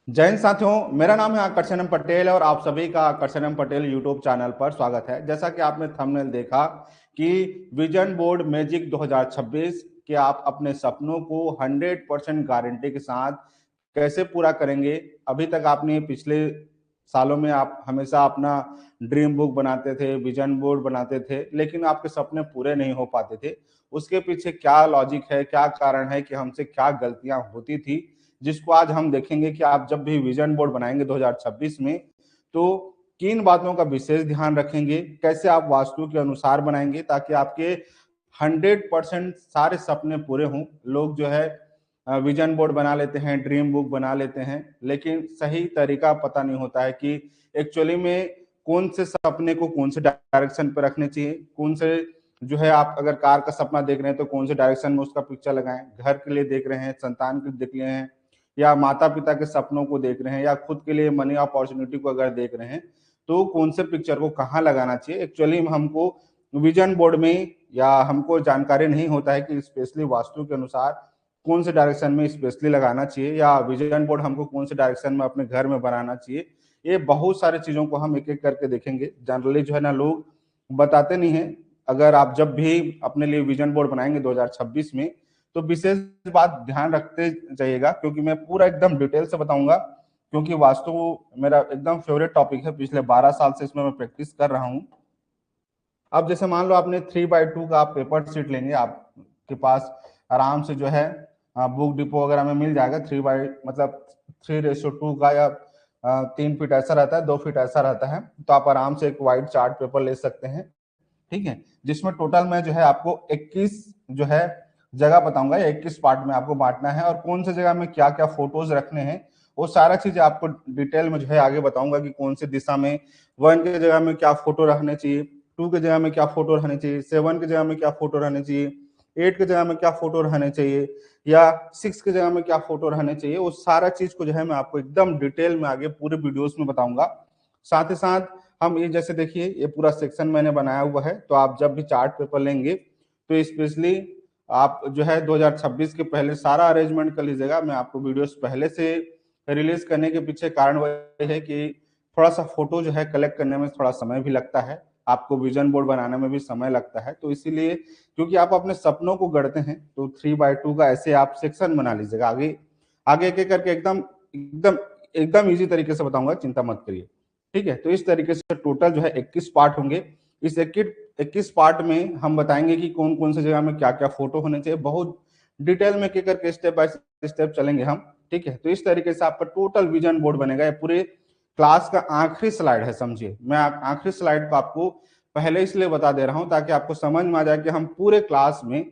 जय हिंद साथियों, मेरा नाम है आकर्षणम पटेल और आप सभी का आकर्षणम पटेल यूट्यूब चैनल पर स्वागत है। जैसा कि आपने थंबनेल देखा कि विजन बोर्ड मैजिक 2026 के आप अपने सपनों को 100% गारंटी के साथ कैसे पूरा करेंगे। अभी तक आपने पिछले सालों में आप हमेशा अपना ड्रीम बुक बनाते थे, विजन बोर्ड बनाते थे, लेकिन आपके सपने पूरे नहीं हो पाते थे। उसके पीछे क्या लॉजिक है, क्या कारण है कि हमसे क्या गलतियां होती थी, जिसको आज हम देखेंगे कि आप जब भी विजन बोर्ड बनाएंगे 2026 में तो किन बातों का विशेष ध्यान रखेंगे, कैसे आप वास्तु के अनुसार बनाएंगे ताकि आपके 100% सारे सपने पूरे हों। लोग जो है विजन बोर्ड बना लेते हैं, ड्रीम बुक बना लेते हैं, लेकिन सही तरीका पता नहीं होता है कि एक्चुअली में कौन से सपने को कौन से डायरेक्शन पर रखने चाहिए, कौन से जो है आप अगर कार का सपना देख रहे हैं तो कौन से डायरेक्शन में उसका पिक्चर लगाएं, घर के लिए देख रहे हैं, संतान के देख रहे हैं, या माता पिता के सपनों को देख रहे हैं, या खुद के लिए मनी अपॉर्चुनिटी को अगर देख रहे हैं तो कौन से पिक्चर को कहाँ लगाना चाहिए। एक्चुअली हमको विजन बोर्ड में या हमको जानकारी नहीं होता है कि स्पेशली वास्तु के अनुसार कौन से डायरेक्शन में स्पेशली लगाना चाहिए, या विजन बोर्ड हमको कौन से डायरेक्शन में अपने घर में बनाना चाहिए। ये बहुत सारे चीजों को हम एक एक करके देखेंगे। जनरली जो है ना, लोग बताते नहीं है। अगर आप जब भी अपने लिए विजन बोर्ड बनाएंगे 2026 में तो विशेष बात ध्यान रखते जाइएगा, क्योंकि मैं पूरा एकदम डिटेल से बताऊंगा, क्योंकि वास्तु मेरा एकदम फेवरेट टॉपिक है। पिछले 12 साल से इसमें मैं प्रैक्टिस कर रहा हूँ। अब जैसे मान लो आपने 3x2 का आप पेपर शीट लेंगे, आपके पास आराम से जो है बुक डिपो वगैरह में मिल जाएगा। 3/2 का, या 3 फीट ऐसा रहता है, 2 फीट ऐसा रहता है। तो आप आराम से एक व्हाइट चार्ट पेपर ले सकते हैं, ठीक है, जिसमें टोटल में जो है आपको 21 जो है जगह बताऊंगा, या 21 पार्ट में आपको बांटना है, और कौन सी जगह में क्या क्या फोटोज रखने हैं वो सारा चीज आपको डिटेल में जो है आगे बताऊंगा कि कौन सी दिशा में 1 की जगह में क्या फोटो रखने चाहिए, 2 की जगह में क्या फोटो रहने चाहिए, 7 की जगह में क्या फोटो रहने चाहिए, 8 की जगह में क्या फोटो रहने चाहिए, या 6 की जगह में क्या फोटो रहने चाहिए। वो सारा चीज को जो है मैं आपको एकदम डिटेल में आगे पूरे वीडियोस में बताऊंगा। साथ ही साथ हम ये जैसे देखिए, ये पूरा सेक्शन मैंने बनाया हुआ है। तो आप जब भी चार्ट पेपर लेंगे तो स्पेशली आप जो है 2026 के पहले सारा अरेंजमेंट कर लीजिएगा। मैं आपको वीडियोस पहले से रिलीज करने के पीछे कारण वह है कि थोड़ा सा फोटो जो है कलेक्ट करने में थोड़ा समय भी लगता है, आपको विजन बोर्ड बनाने में भी समय लगता है। तो इसीलिए, क्योंकि आप अपने सपनों को गढ़ते हैं, तो 3x2 का ऐसे आप सेक्शन बना लीजिएगा। आगे आगे एक एक करके एकदम एकदम एकदम इजी तरीके से बताऊंगा, चिंता मत करिए, ठीक है। तो इस तरीके से टोटल जो है 21 पार्ट होंगे। इस 21 पार्ट में हम बताएंगे कि कौन कौन सी जगह में क्या क्या फोटो होने चाहिए। बहुत डिटेल में के करके स्टेप बाय स्टेप चलेंगे हम, ठीक है। तो इस तरीके से आपका टोटल विजन बोर्ड बनेगा। ये पूरे क्लास का आखिरी स्लाइड है, समझिए। मैं आखिरी स्लाइड को आपको पहले इसलिए बता दे रहा हूं ताकि आपको समझ में आ जाए कि हम पूरे क्लास में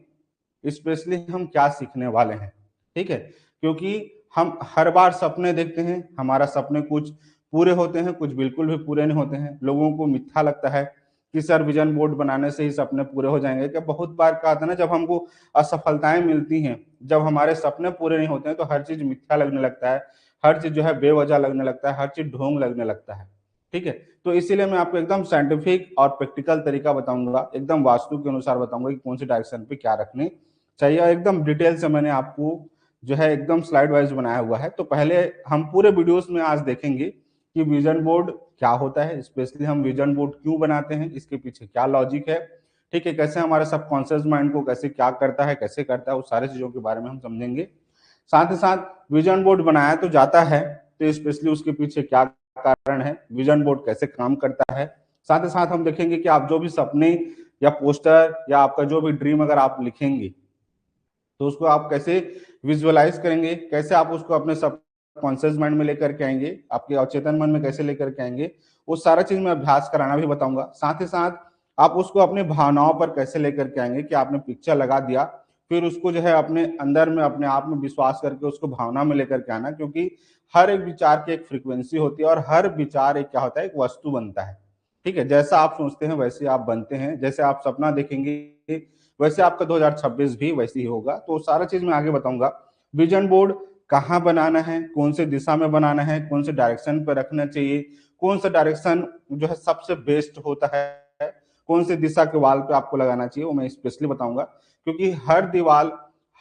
स्पेशली हम क्या सीखने वाले हैं, ठीक है। क्योंकि हम हर बार सपने देखते हैं, हमारा सपने कुछ पूरे होते हैं, कुछ बिल्कुल भी पूरे नहीं होते हैं। लोगों को मिथ्या लगता है कि सर विजन बोर्ड बनाने से ही सपने पूरे हो जाएंगे। क्या बहुत बार कहा था ना, जब हमको असफलताएं मिलती हैं, जब हमारे सपने पूरे नहीं होते हैं, तो हर चीज मिथ्या लगने लगता है, हर चीज जो है बेवजह लगने लगता है, हर चीज ढोंग लगने लगता है, ठीक है। तो इसीलिए मैं आपको एकदम साइंटिफिक और प्रैक्टिकल तरीका बताऊंगा, एकदम वास्तु के अनुसार बताऊंगा कि कौन सी डायरेक्शन पे क्या रखने चाहिए। एकदम डिटेल से मैंने आपको जो है एकदम स्लाइड वाइज बनाया हुआ है। तो पहले हम पूरे वीडियोस में आज देखेंगे कि विजन बोर्ड क्या होता है, स्पेशली हम विजन बोर्ड क्यों बनाते हैं, इसके पीछे क्या लॉजिक है, ठीक है, कैसे हमारे सबकॉन्शियस माइंड को कैसे क्या करता है, कैसे करता है, उस सारी चीजों के बारे में हम समझेंगे। साथ ही साथ विजन बोर्ड बनाया तो जाता है, तो स्पेशली उसके पीछे क्या कारण है, विजन बोर्ड कैसे काम करता है। साथ ही साथ हम देखेंगे कि आप जो भी सपने या पोस्टर या आपका जो भी ड्रीम अगर आप लिखेंगे तो उसको आप कैसे विजुअलाइज करेंगे, कैसे आप उसको अपने सब कॉन्शियस माइंड में लेकर के आएंगे, आपके अचेतन मन में कैसे लेकर के आएंगे, वो सारा चीज मैं अभ्यास कराना भी बताऊंगा। साथ ही साथ आप उसको अपनी भावनाओं पर कैसे लेकर के आएंगे कि आपने पिक्चर लगा दिया, फिर उसको जो है अपने अंदर में अपने आप में विश्वास करके उसको भावना में लेकर के आना। क्योंकि हर एक विचार की एक फ्रीक्वेंसी होती है, और हर विचार एक क्या होता है, एक वस्तु बनता है, ठीक है। जैसा आप सोचते हैं वैसे आप बनते हैं, जैसे आप सपना देखेंगे वैसे आपका 2026 भी वैसे ही होगा। तो सारा चीज मैं आगे बताऊंगा। विजन बोर्ड कहाँ बनाना है, कौन से दिशा में बनाना है, कौन से डायरेक्शन पर रखना चाहिए, कौन सा डायरेक्शन जो है सबसे बेस्ट होता है, कौन से दिशा के वाल पे आपको लगाना चाहिए, वो मैं स्पेशली बताऊंगा। क्योंकि हर दीवार,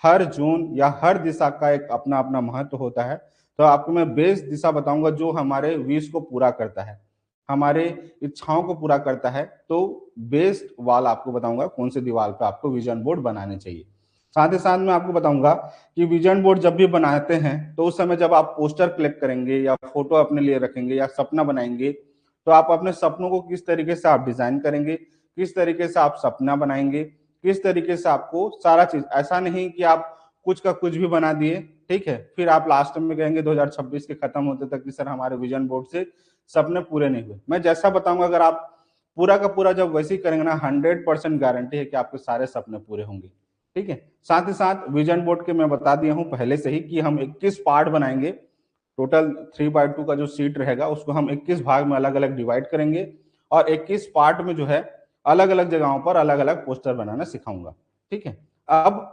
हर जोन या हर दिशा का एक अपना अपना महत्व होता है। तो आपको मैं बेस्ट दिशा बताऊंगा जो हमारे विश को पूरा करता है, हमारे इच्छाओं को पूरा करता है। तो बेस्ट वाल आपको बताऊंगा कौन से दीवार पे आपको विजन बोर्ड बनाने चाहिए। साथ ही साथ मैं आपको बताऊंगा कि विजन बोर्ड जब भी बनाते हैं तो उस समय जब आप पोस्टर क्लिक करेंगे या फोटो अपने लिए रखेंगे या सपना बनाएंगे, तो आप अपने सपनों को किस तरीके से आप डिजाइन करेंगे, किस तरीके से आप सपना बनाएंगे, किस तरीके से आपको सारा चीज, ऐसा नहीं कि आप कुछ का कुछ भी बना दिए, ठीक है, फिर आप लास्ट में कहेंगे 2026 के खत्म होते तक कि सर हमारे विजन बोर्ड से सपने पूरे नहीं हुए। मैं जैसा बताऊंगा अगर आप पूरा का पूरा जब वैसे ही करेंगे ना, 100% गारंटी है कि आपके सारे सपने पूरे होंगे। ठीक है, साथ ही साथ विजन बोर्ड के मैं बता दिया हूं पहले से ही कि हम 21 पार्ट बनाएंगे। टोटल 3/2 का जो सीट रहेगा उसको हम 21 भाग में अलग अलग डिवाइड करेंगे और 21 पार्ट में जो है अलग अलग जगहों पर अलग अलग पोस्टर बनाना सिखाऊंगा। ठीक है, अब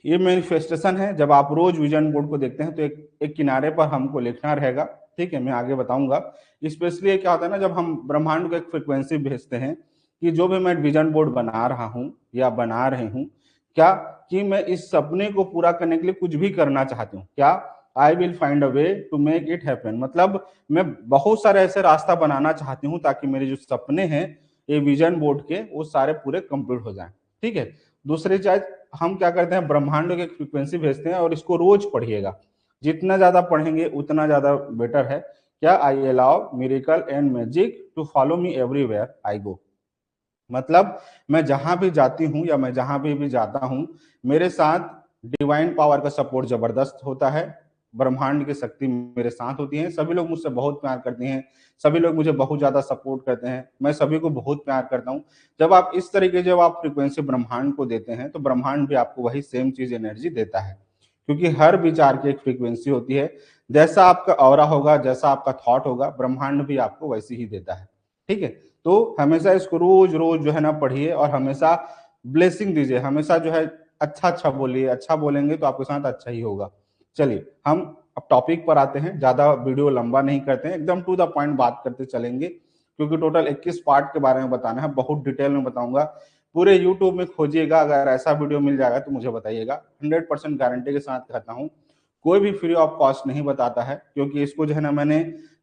ये मैनिफेस्टेशन है। जब आप रोज विजन बोर्ड को देखते हैं तो एक किनारे पर हमको लिखना रहेगा। ठीक है, मैं आगे बताऊंगा। स्पेशली क्या होता है ना, जब हम ब्रह्मांड को एक फ्रिक्वेंसी भेजते हैं कि जो भी मैं विजन बोर्ड बना रहा हूं या बना रही हूं, क्या कि मैं इस सपने को पूरा करने के लिए कुछ भी करना चाहती हूँ, क्या I will find a way to make it happen. मतलब मैं बहुत सारे ऐसे रास्ता बनाना चाहती हूँ ताकि मेरे जो सपने हैं ये विजन बोर्ड के वो सारे पूरे कंप्लीट हो जाएं। ठीक है, दूसरी चीज हम क्या करते हैं, ब्रह्मांड की फ्रीक्वेंसी भेजते हैं और इसको रोज पढ़िएगा। जितना ज्यादा पढ़ेंगे उतना ज्यादा बेटर है। क्या I allow miracle and magic to follow me everywhere I go. मतलब मैं जहां भी जाती हूँ या मैं जहां भी जाता हूँ, मेरे साथ डिवाइन पावर का सपोर्ट जबरदस्त होता है। ब्रह्मांड की शक्ति मेरे साथ होती है। सभी लोग मुझसे बहुत प्यार करते हैं, सभी लोग मुझे बहुत ज्यादा सपोर्ट करते हैं, मैं सभी को बहुत प्यार करता हूँ। जब आप इस तरीके जब आप फ्रिक्वेंसी ब्रह्मांड को देते हैं तो ब्रह्मांड भी आपको वही सेम चीज एनर्जी देता है, क्योंकि हर विचार की एक फ्रीक्वेंसी होती है। जैसा आपका ऑरा होगा, जैसा आपका थॉट होगा, ब्रह्मांड भी आपको वैसे ही देता है। ठीक है, तो हमेशा इसको रोज रोज जो है ना पढ़िए और हमेशा ब्लेसिंग दीजिए, हमेशा जो है अच्छा अच्छा बोलिए। अच्छा बोलेंगे तो आपके साथ अच्छा ही होगा। चलिए हम अब टॉपिक पर आते हैं, ज्यादा वीडियो लंबा नहीं करते हैं, एकदम टू द पॉइंट बात करते चलेंगे, क्योंकि टोटल 21 पार्ट के बारे में बताना है, बहुत डिटेल में बताऊंगा। पूरे यूट्यूब में खोजिएगा, अगर ऐसा वीडियो मिल जाएगा तो मुझे बताइएगा। 100% गारंटी के साथ कहता हूँ, कोई भी फ्री ऑफ कॉस्ट नहीं बताता है, क्योंकि इसको जो है ना मैंने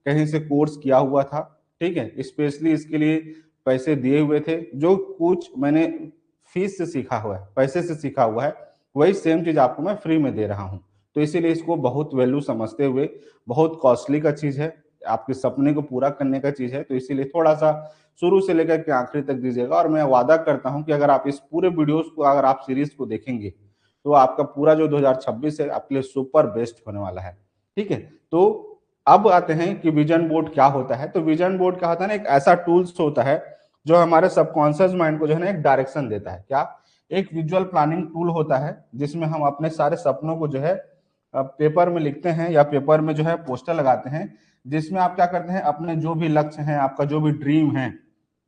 कहीं से कोर्स किया हुआ था। ठीक है, स्पेशली इसके लिए पैसे दिए हुए थे। जो कुछ मैंने फीस से सीखा हुआ है, पैसे से सीखा हुआ है, वही सेम चीज आपको मैं फ्री में दे रहा हूँ। तो इसीलिए इसको बहुत वैल्यू समझते हुए, बहुत कॉस्टली का चीज है, आपके सपने को पूरा करने का चीज है, तो इसीलिए थोड़ा सा शुरू से लेकर के आखिरी तक दीजिएगा। और मैं वादा करता हूं कि अगर आप इस पूरे वीडियोस को, अगर आप सीरीज को देखेंगे, तो आपका पूरा जो 2026 है आपके लिए सुपर बेस्ट होने वाला है। ठीक है, तो अब आते हैं कि विजन बोर्ड क्या होता है। तो विजन बोर्ड क्या होता है ना, एक ऐसा टूल्स होता है जो हमारे सबकॉन्शियस माइंड को जो है ना एक डायरेक्शन देता है। क्या, एक विजुअल प्लानिंग टूल होता है जिसमें हम अपने सारे सपनों को जो है पेपर में लिखते हैं या पेपर में जो है पोस्टर लगाते हैं, जिसमें आप क्या करते हैं, अपने जो भी लक्ष्य हैं, आपका जो भी ड्रीम है,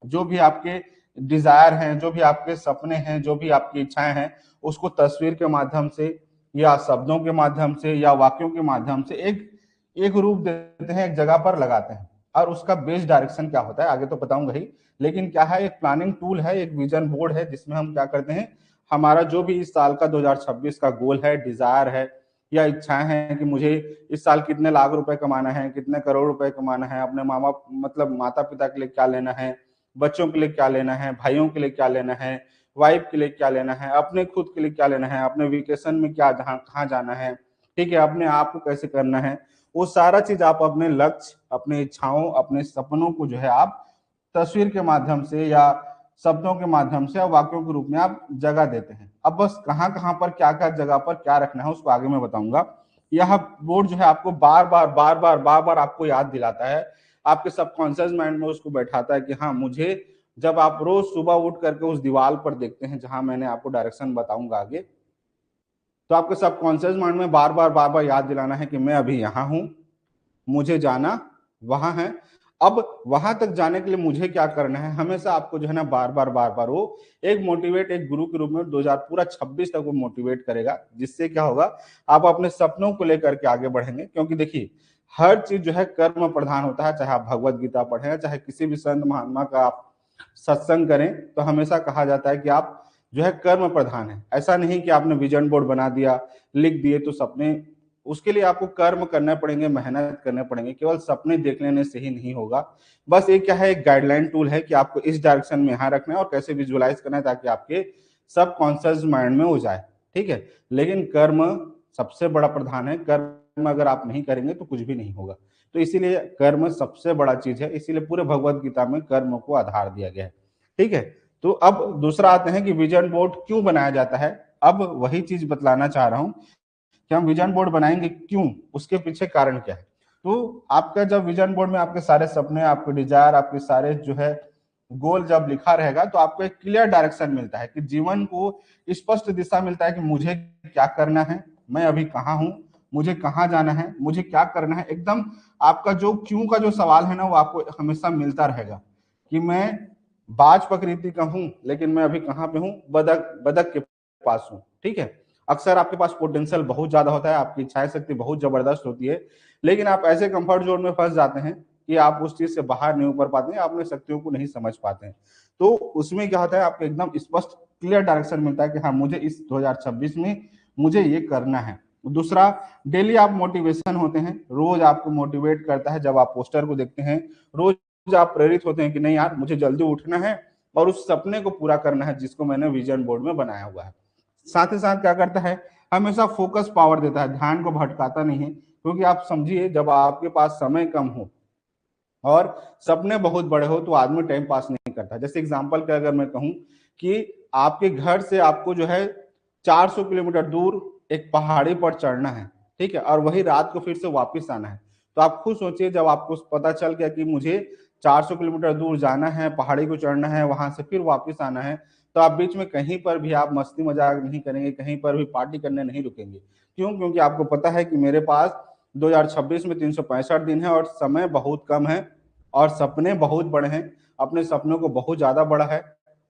जो भी आपके डिजायर हैं, जो भी आपके सपने हैं, जो भी आपकी इच्छाएं हैं, उसको तस्वीर के माध्यम से या शब्दों के माध्यम से या वाक्यों के माध्यम से एक एक रूप देते हैं, एक जगह पर लगाते हैं। और उसका बेस डायरेक्शन क्या होता है आगे तो बताऊंगा ही, लेकिन क्या है, एक प्लानिंग टूल है, एक विजन बोर्ड है, जिसमें हम क्या करते हैं, हमारा जो भी इस साल का 2026 का गोल है, डिजायर है या इच्छाएं हैं कि मुझे इस साल कितने लाख रुपए कमाना है, कितने करोड़ रुपए कमाना है, अपने मामा मतलब माता पिता के लिए क्या लेना है, बच्चों के लिए क्या लेना है, भाइयों के लिए क्या लेना है, वाइफ के लिए क्या लेना है, अपने खुद के लिए क्या लेना है, अपने वेकेशन में क्या जहाँ कहाँ जाना है, ठीक है, अपने आप को कैसे करना है, वो सारा चीज आप अपने लक्ष्य, अपने इच्छाओं, अपने सपनों को जो है आप तस्वीर के माध्यम से या शब्दों के माध्यम से या वाक्यों के रूप में आप जगह देते हैं। अब बस कहाँ कहाँ पर क्या क्या जगह पर क्या रखना है उसको आगे मैं बताऊंगा। यह बोर्ड जो है आपको बार बार आपको याद दिलाता है, आपके सबकॉन्शियस माइंड में उसको बैठाता है कि हाँ मुझे, जब आप रोज सुबह उठ करके उस दीवार पर देखते हैं जहां मैंने आपको डायरेक्शन बताऊंगा आगे, तो आपके सबकॉन्शियस माइंड में बार बार याद दिलाना है कि मैं अभी यहाँ हूं, मुझे जाना वहां है। अब वहां तक जाने के लिए मुझे क्या करना है, हमेशा आपको जो है ना बार बार वो एक मोटिवेट, एक गुरु के रूप में 2000 पूरा 26 तक वो मोटिवेट करेगा, जिससे क्या होगा, आप अपने सपनों को लेकर के आगे बढ़ेंगे। क्योंकि देखिए हर चीज जो है कर्म प्रधान होता है, चाहे आप भगवत गीता पढ़ें, चाहे किसी भी संत महात्मा का आप सत्संग करें, तो हमेशा कहा जाता है कि आप जो है कर्म प्रधान है। ऐसा नहीं कि आपने विजन बोर्ड बना दिया, लिख दिए तो सपने उसके लिए आपको कर्म करने पड़ेंगे, मेहनत करने पड़ेंगे, केवल सपने देख लेने से ही नहीं होगा। बस ये क्या है, एक गाइडलाइन टूल है कि आपको इस डायरेक्शन में यहाँ रखना है और कैसे विजुअलाइज करना है ताकि आपके सबकॉन्शियस माइंड में हो जाए, ठीक है। लेकिन कर्म सबसे बड़ा प्रधान है, कर्म अगर आप नहीं करेंगे तो कुछ भी नहीं होगा। तो इसीलिए कर्म सबसे बड़ा चीज है, इसीलिए पूरे भगवत गीता में कर्म को आधार दिया गया है, ठीक है। तो अब दूसरा आते हैं कि विजन बोर्ड क्यों बनाया जाता है। अब वही चीज बतलाना चाह रहा हूं कि हम विजन बोर्ड बनाएंगे क्यों, उसके पीछे कारण क्या है। तो आपका जब विजन बोर्ड में आपके सारे सपने, आपके डिजायर, आपके सारे जो है गोल जब लिखा रहेगा तो आपको एक क्लियर डायरेक्शन मिलता है कि जीवन को स्पष्ट दिशा मिलता है कि मुझे क्या करना है, मैं अभी कहाँ हूँ, मुझे कहाँ जाना है, मुझे क्या करना है। एकदम आपका जो क्यों का जो सवाल है ना वो आपको हमेशा मिलता रहेगा कि मैं बाज प्रकृति का हूं लेकिन मैं अभी कहाँ पे हूँ, बदक बदक के पास हूँ, ठीक है। अक्सर आपके पास पोटेंशियल बहुत ज्यादा होता है, आपकी इच्छा शक्ति बहुत जबरदस्त होती है, लेकिन आप ऐसे कंफर्ट जोन में फंस जाते हैं कि आप उस चीज से बाहर नहीं उतर पाते हैं, आप अपने शक्तियों को नहीं समझ पाते हैं। तो उसमें क्या होता है, आपको एकदम स्पष्ट क्लियर डायरेक्शन मिलता है कि हाँ मुझे इस 2026 में मुझे ये करना है। दूसरा, डेली आप मोटिवेशन होते हैं, रोज आपको मोटिवेट करता है। जब आप पोस्टर को देखते हैं रोज आप प्रेरित होते हैं कि नहीं यार मुझे जल्दी उठना है और उस सपने को पूरा करना है जिसको मैंने विजन बोर्ड में बनाया हुआ है। साथ ही साथ क्या करता है, हमेशा फोकस पावर देता है, ध्यान को भटकाता नहीं है। क्योंकि आप समझिए जब आपके पास समय कम हो और सपने बहुत बड़े हो तो आदमी टाइम पास नहीं करता। जैसे एग्जांपल का अगर मैं कहूं कि आपके घर से आपको जो है 400 किलोमीटर दूर एक पहाड़ी पर चढ़ना है, ठीक है, और वही रात को फिर से वापस आना है। तो आप खुद सोचिए जब आपको पता चल गया कि मुझे 400 किलोमीटर दूर जाना है, पहाड़ी को चढ़ना है, वहां से फिर वापस आना है, तो आप बीच में कहीं पर भी आप मस्ती मजाक नहीं करेंगे, कहीं पर भी पार्टी करने नहीं रुकेंगे। क्यों? क्योंकि आपको पता है कि मेरे पास 2026 में 365 दिन है और समय बहुत कम है और सपने बहुत बड़े हैं, अपने सपनों को बहुत ज्यादा बड़ा है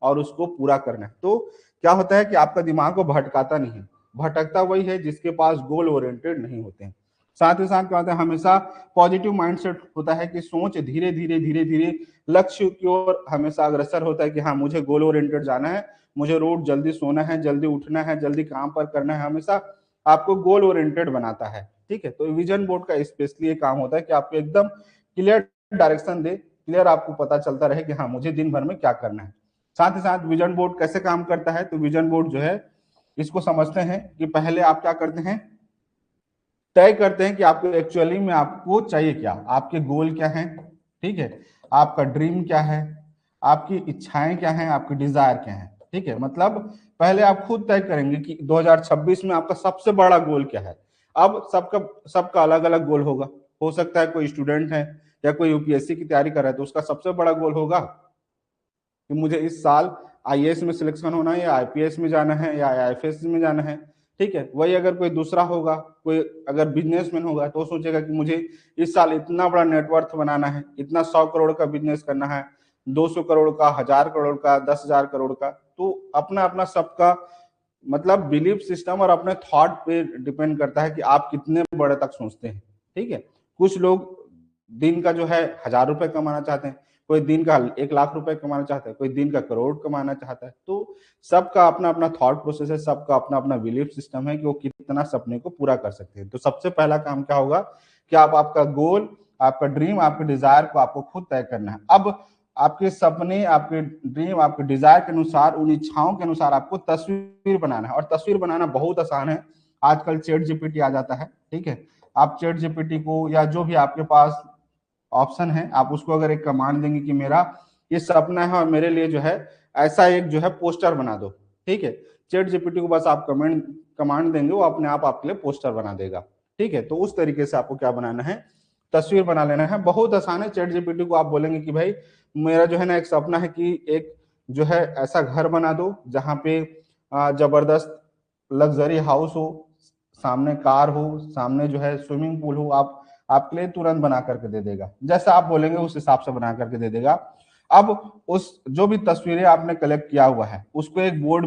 और उसको पूरा करना है। तो क्या होता है कि आपका दिमाग को भटकाता नहीं है, भटकता वही है जिसके पास गोल ओरिएंटेड नहीं होते हैं। साथ ही साथ क्या होता है, हमेशा पॉजिटिव माइंडसेट होता है कि सोच धीरे धीरे धीरे धीरे लक्ष्य की ओर हमेशा अग्रसर होता है कि हाँ मुझे गोल ओरिएंटेड जाना है, मुझे रोज जल्दी सोना है, जल्दी उठना है, जल्दी काम पर करना है, हमेशा आपको गोल ओरिएंटेड बनाता है, ठीक है। तो विजन बोर्ड का स्पेशली ये काम होता है कि आपको एकदम क्लियर डायरेक्शन दे, क्लियर आपको पता चलता रहे कि हाँ मुझे दिन भर में क्या करना है। साथ ही साथ विजन बोर्ड कैसे काम करता है, तो विजन बोर्ड जो है इसको समझते हैं कि पहले आप क्या करते हैं, तय करते हैं कि आपको एक्चुअली में आपको चाहिए क्या, आपके गोल क्या हैं, ठीक है, आपका ड्रीम क्या है, आपकी इच्छाएं क्या हैं, आपके डिजायर क्या हैं, ठीक है। मतलब पहले आप खुद तय करेंगे कि 2026 में आपका सबसे बड़ा गोल क्या है। अब सबका सबका अलग अलग गोल होगा। हो सकता है कोई स्टूडेंट है या कोई यूपीएससी की तैयारी कर रहा है तो उसका सबसे बड़ा गोल होगा कि मुझे इस साल आईएएस में सिलेक्शन होना है या आईपीएस में जाना है या आईएफएस में जाना है, ठीक है। वही अगर कोई दूसरा होगा, कोई अगर बिजनेसमैन होगा तो सोचेगा कि मुझे इस साल इतना बड़ा नेटवर्थ बनाना है, इतना 100 करोड़ का बिजनेस करना है, 200 करोड़ का, 1000 करोड़ का, 10,000 करोड़ का। तो अपना अपना सबका मतलब बिलीफ सिस्टम और अपने थॉट पे डिपेंड करता है कि आप कितने बड़े तक सोचते हैं, ठीक है। कुछ लोग दिन का जो है 1,000 रुपए कमाना चाहते हैं, कोई दिन का 1 लाख रुपए कमाना चाहता है, कोई दिन का करोड़ कमाना चाहता है। तो सबका अपना अपना थॉट प्रोसेस है, सबका अपना अपना बिलीफ सिस्टम है कि वो कितना सपने को पूरा कर सकते हैं। तो सबसे पहला काम क्या होगा कि आप आपका गोल, आपका ड्रीम, आपके डिजायर को आपको खुद तय करना है। अब आपके सपने, आपके ड्रीम, आपके डिजायर के अनुसार, उन इच्छाओं के अनुसार आपको तस्वीर बनाना है। और तस्वीर बनाना बहुत आसान है, आजकल चैट जीपीटी आ जाता है, ठीक है। आप चैट जीपीटी को या जो भी आपके पास ऑप्शन है आप उसको अगर एक कमांड देंगे कि मेरा ये सपना है और मेरे लिए जो है ऐसा एक जो है पोस्टर बना दो, ठीक है। चैट जीपीटी को बस आप कमेंट कमांड देंगे, वो अपने आप आपके लिए पोस्टर बना देगा, ठीक है। तो उस तरीके से आपको क्या बनाना है, तस्वीर बना लेना है। बहुत आसान है। चैट जीपीटी को आप बोलेंगे कि भाई मेरा जो है ना एक सपना है कि एक जो है ऐसा घर बना दो जहाँ पे जबरदस्त लग्जरी हाउस हो, सामने कार हो, सामने जो है स्विमिंग पूल हो। आप आपके लिए तुरंत बना करके दे देगा, जैसा आप बोलेंगे उस हिसाब से बना करके दे देगा। अब उस जो भी तस्वीरें आपने कलेक्ट किया हुआ है उसको एक बोर्ड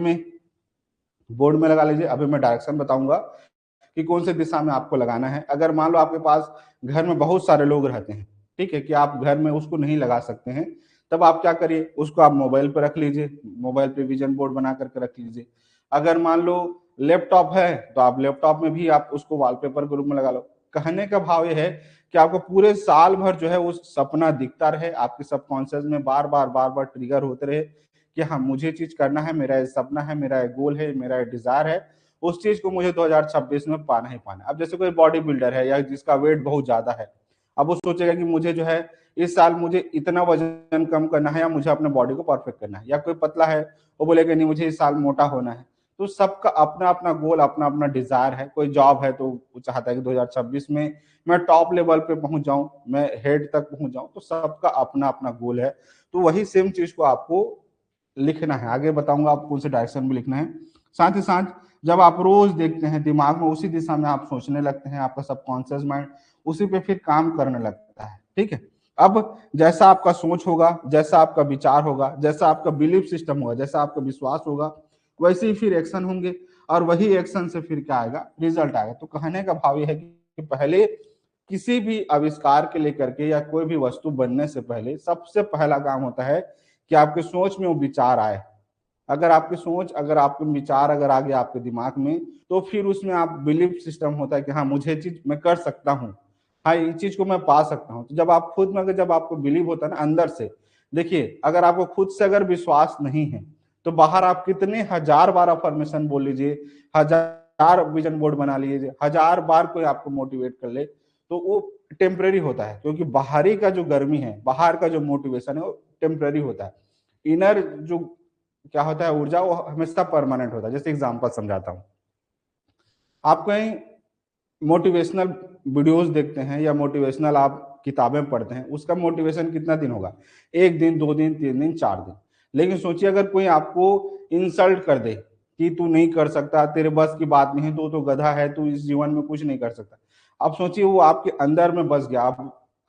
में लगा लीजिए। अभी मैं डायरेक्शन बताऊंगा कि कौन से दिशा में आपको लगाना है। अगर मान लो आपके पास घर में बहुत सारे लोग रहते हैं, ठीक है, कि आप घर में उसको नहीं लगा सकते हैं, तब आप क्या करिए, उसको आप मोबाइल पे रख लीजिए, मोबाइल पे विजन बोर्ड बना करके रख लीजिए। अगर मान लो लैपटॉप है तो आप लैपटॉप में भी आप उसको वॉलपेपर के रूप में लगा लो। कहने का भाव ये है कि आपको पूरे साल भर जो है वो सपना दिखता रहे, आपके सबकॉन्शियस में बार बार ट्रिगर होते रहे कि हाँ मुझे चीज करना है, मेरा ये सपना है, मेरा ये गोल है, मेरा ये डिजायर है, उस चीज को मुझे 2026 में पाना ही पाना है। अब जैसे कोई बॉडी बिल्डर है या जिसका वेट बहुत ज्यादा है, अब वो सोचेगा कि मुझे जो है इस साल मुझे इतना वजन कम करना है या मुझे अपने बॉडी को परफेक्ट करना है। या कोई पतला है वो बोलेगा नहीं मुझे इस साल मोटा होना है। तो सबका अपना अपना गोल, अपना अपना डिजायर है। कोई जॉब है तो वो चाहता है कि 2026 में मैं टॉप लेवल पे पहुंच जाऊं, मैं हेड तक पहुंच जाऊं। तो सबका अपना अपना गोल है। तो वही सेम चीज को आपको लिखना है, आगे बताऊंगा आपको कौन से डायरेक्शन में लिखना है। साथ ही साथ जब आप रोज देखते हैं दिमाग में उसी दिशा में आप सोचने लगते हैं, आपका सबकॉन्शियस माइंड उसी पे फिर काम करने लगता है। ठीक है, अब जैसा आपका सोच होगा, जैसा आपका विचार होगा, जैसा आपका बिलीफ सिस्टम होगा, जैसा आपका विश्वास होगा, वैसे ही फिर एक्शन होंगे और वही एक्शन से फिर क्या आएगा, रिजल्ट आएगा। तो कहने का भाव यह है कि पहले किसी भी आविष्कार के लेकर के या कोई भी वस्तु बनने से पहले सबसे पहला काम होता है कि आपके सोच में वो विचार आए। अगर आपकी सोच, अगर आपके विचार अगर आ गया आपके दिमाग में, तो फिर उसमें आप बिलीफ सिस्टम होता है कि हाँ मुझे चीज मैं कर सकता हूँ, हाँ ये चीज को मैं पा सकता हूँ। तो जब आप खुद में, अगर जब आपको बिलीव होता है ना अंदर से, देखिए अगर आपको खुद से अगर विश्वास नहीं है तो बाहर आप कितने हजार बार अफर्मेशन बोल लीजिए, हजार विजन बोर्ड बना लीजिए, हजार बार कोई आपको मोटिवेट कर ले, तो वो टेम्परेरी होता है। क्योंकि बाहरी का जो गर्मी है, बाहर का जो मोटिवेशन है वो टेम्परेरी होता है। इनर जो क्या होता है ऊर्जा, वो हमेशा परमानेंट होता है। जैसे एग्जांपल समझाता हूँ, आप कहीं मोटिवेशनल वीडियोस देखते हैं या मोटिवेशनल आप किताबें पढ़ते हैं, उसका मोटिवेशन कितना दिन होगा, एक दिन, 2 दिन, 3 दिन, 4 दिन। लेकिन सोचिए अगर कोई आपको इंसल्ट कर दे कि तू नहीं कर सकता, तेरे बस की बात नहीं, तू तो गधा है, तू इस जीवन में कुछ नहीं कर सकता। अब सोचिए वो आपके अंदर में बस गया।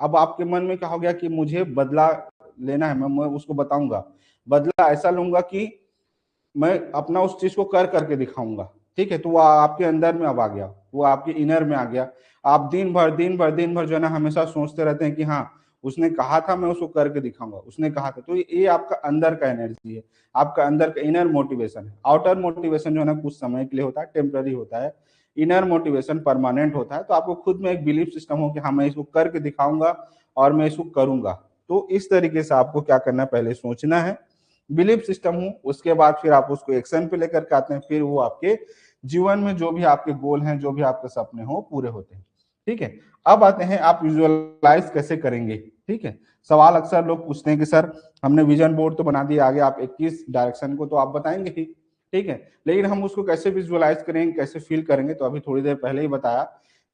अब आपके मन में क्या हो गया कि मुझे बदला लेना है, मैं उसको बताऊंगा, बदला ऐसा लूंगा कि मैं अपना उस चीज को कर करके दिखाऊंगा। ठीक है, तो वो आपके अंदर में अब आ गया, वो आपके इनर में आ गया। आप दिन भर जो है ना हमेशा सोचते रहते हैं कि हाँ उसने कहा था मैं उसको करके दिखाऊंगा, उसने कहा था। तो ये आपका अंदर का एनर्जी है, आपका अंदर का इनर मोटिवेशन है। आउटर मोटिवेशन जो है ना कुछ समय के लिए होता है, टेम्पररी होता है। इनर मोटिवेशन परमानेंट होता है। तो आपको खुद में एक बिलीफ सिस्टम हो कि हाँ मैं इसको करके दिखाऊंगा और मैं इसको करूंगा। तो इस तरीके से आपको क्या करना है, पहले सोचना है, बिलीफ सिस्टम हो, उसके बाद फिर आप उसको एक्शन पे लेकर के आते हैं, फिर वो आपके जीवन में जो भी आपके गोल हैं, जो भी आपके सपने हो, पूरे होते हैं। ठीक है, अब आते हैं आप विजुअलाइज कैसे करेंगे। ठीक है, सवाल अक्सर लोग पूछते हैं कि सर हमने विजन बोर्ड तो बना दिया, आगे आप 21 डायरेक्शन को तो आप बताएंगे ही, ठीक है, लेकिन हम उसको कैसे विजुअलाइज करेंगे, कैसे फील करेंगे। तो अभी थोड़ी देर पहले ही बताया